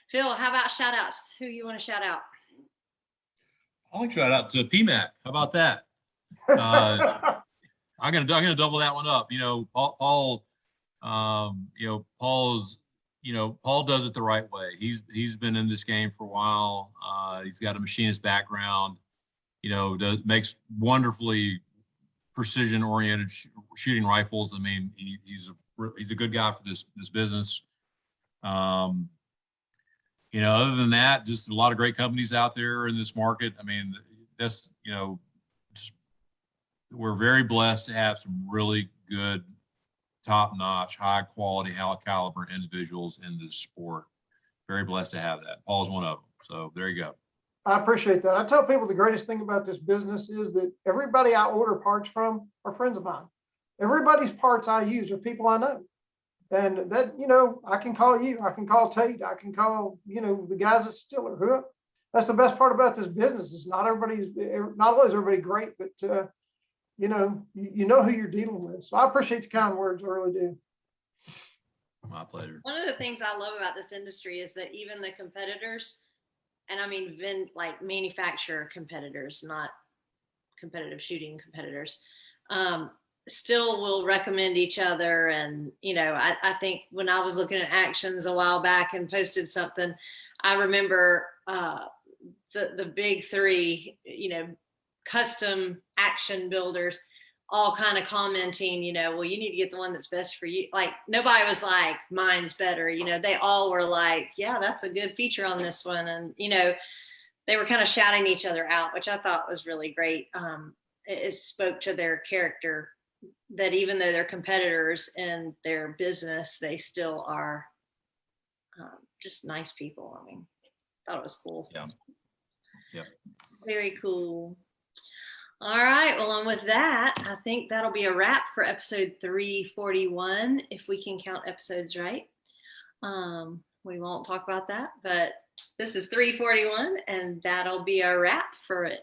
Phil, how about shout outs? Who you want to shout out? I'll like shout out to PMAC. How about that? I'm gonna double that one up. Paul, Paul does it the right way. He's been in this game for a while. He's got a machinist background. Makes wonderfully precision oriented shooting rifles. I mean, he's a good guy for this business. Other than that, just a lot of great companies out there in this market. I mean, that's we're very blessed to have some really good, top-notch, high-quality, high-caliber individuals in this sport. Very blessed to have that. Paul's one of them. So there you go. I appreciate that. I tell people the greatest thing about this business is that everybody I order parts from are friends of mine. Everybody's parts I use are people I know. And that, I can call you, I can call Tate, I can call, the guys at Stiller. That's the best part about this business is not only is everybody great, but you know who you're dealing with. So I appreciate the kind words. I really do. My pleasure. One of the things I love about this industry is that even the competitors, and I mean, like manufacturer competitors, not competitive shooting competitors, still will recommend each other. And, I think when I was looking at Actions a while back and posted something, I remember the big 3, custom action builders all kind of commenting, well, you need to get the one that's best for you. Like nobody was like, mine's better. They all were like, yeah, that's a good feature on this one. And, they were kind of shouting each other out, which I thought was really great. It spoke to their character that even though they're competitors in their business, they still are just nice people. I mean, I thought it was cool. Yeah. Yep. Very cool. All right. Well, and with that, I think that'll be a wrap for episode 341, if we can count episodes right. We won't talk about that, but this is 341, and that'll be a wrap for it.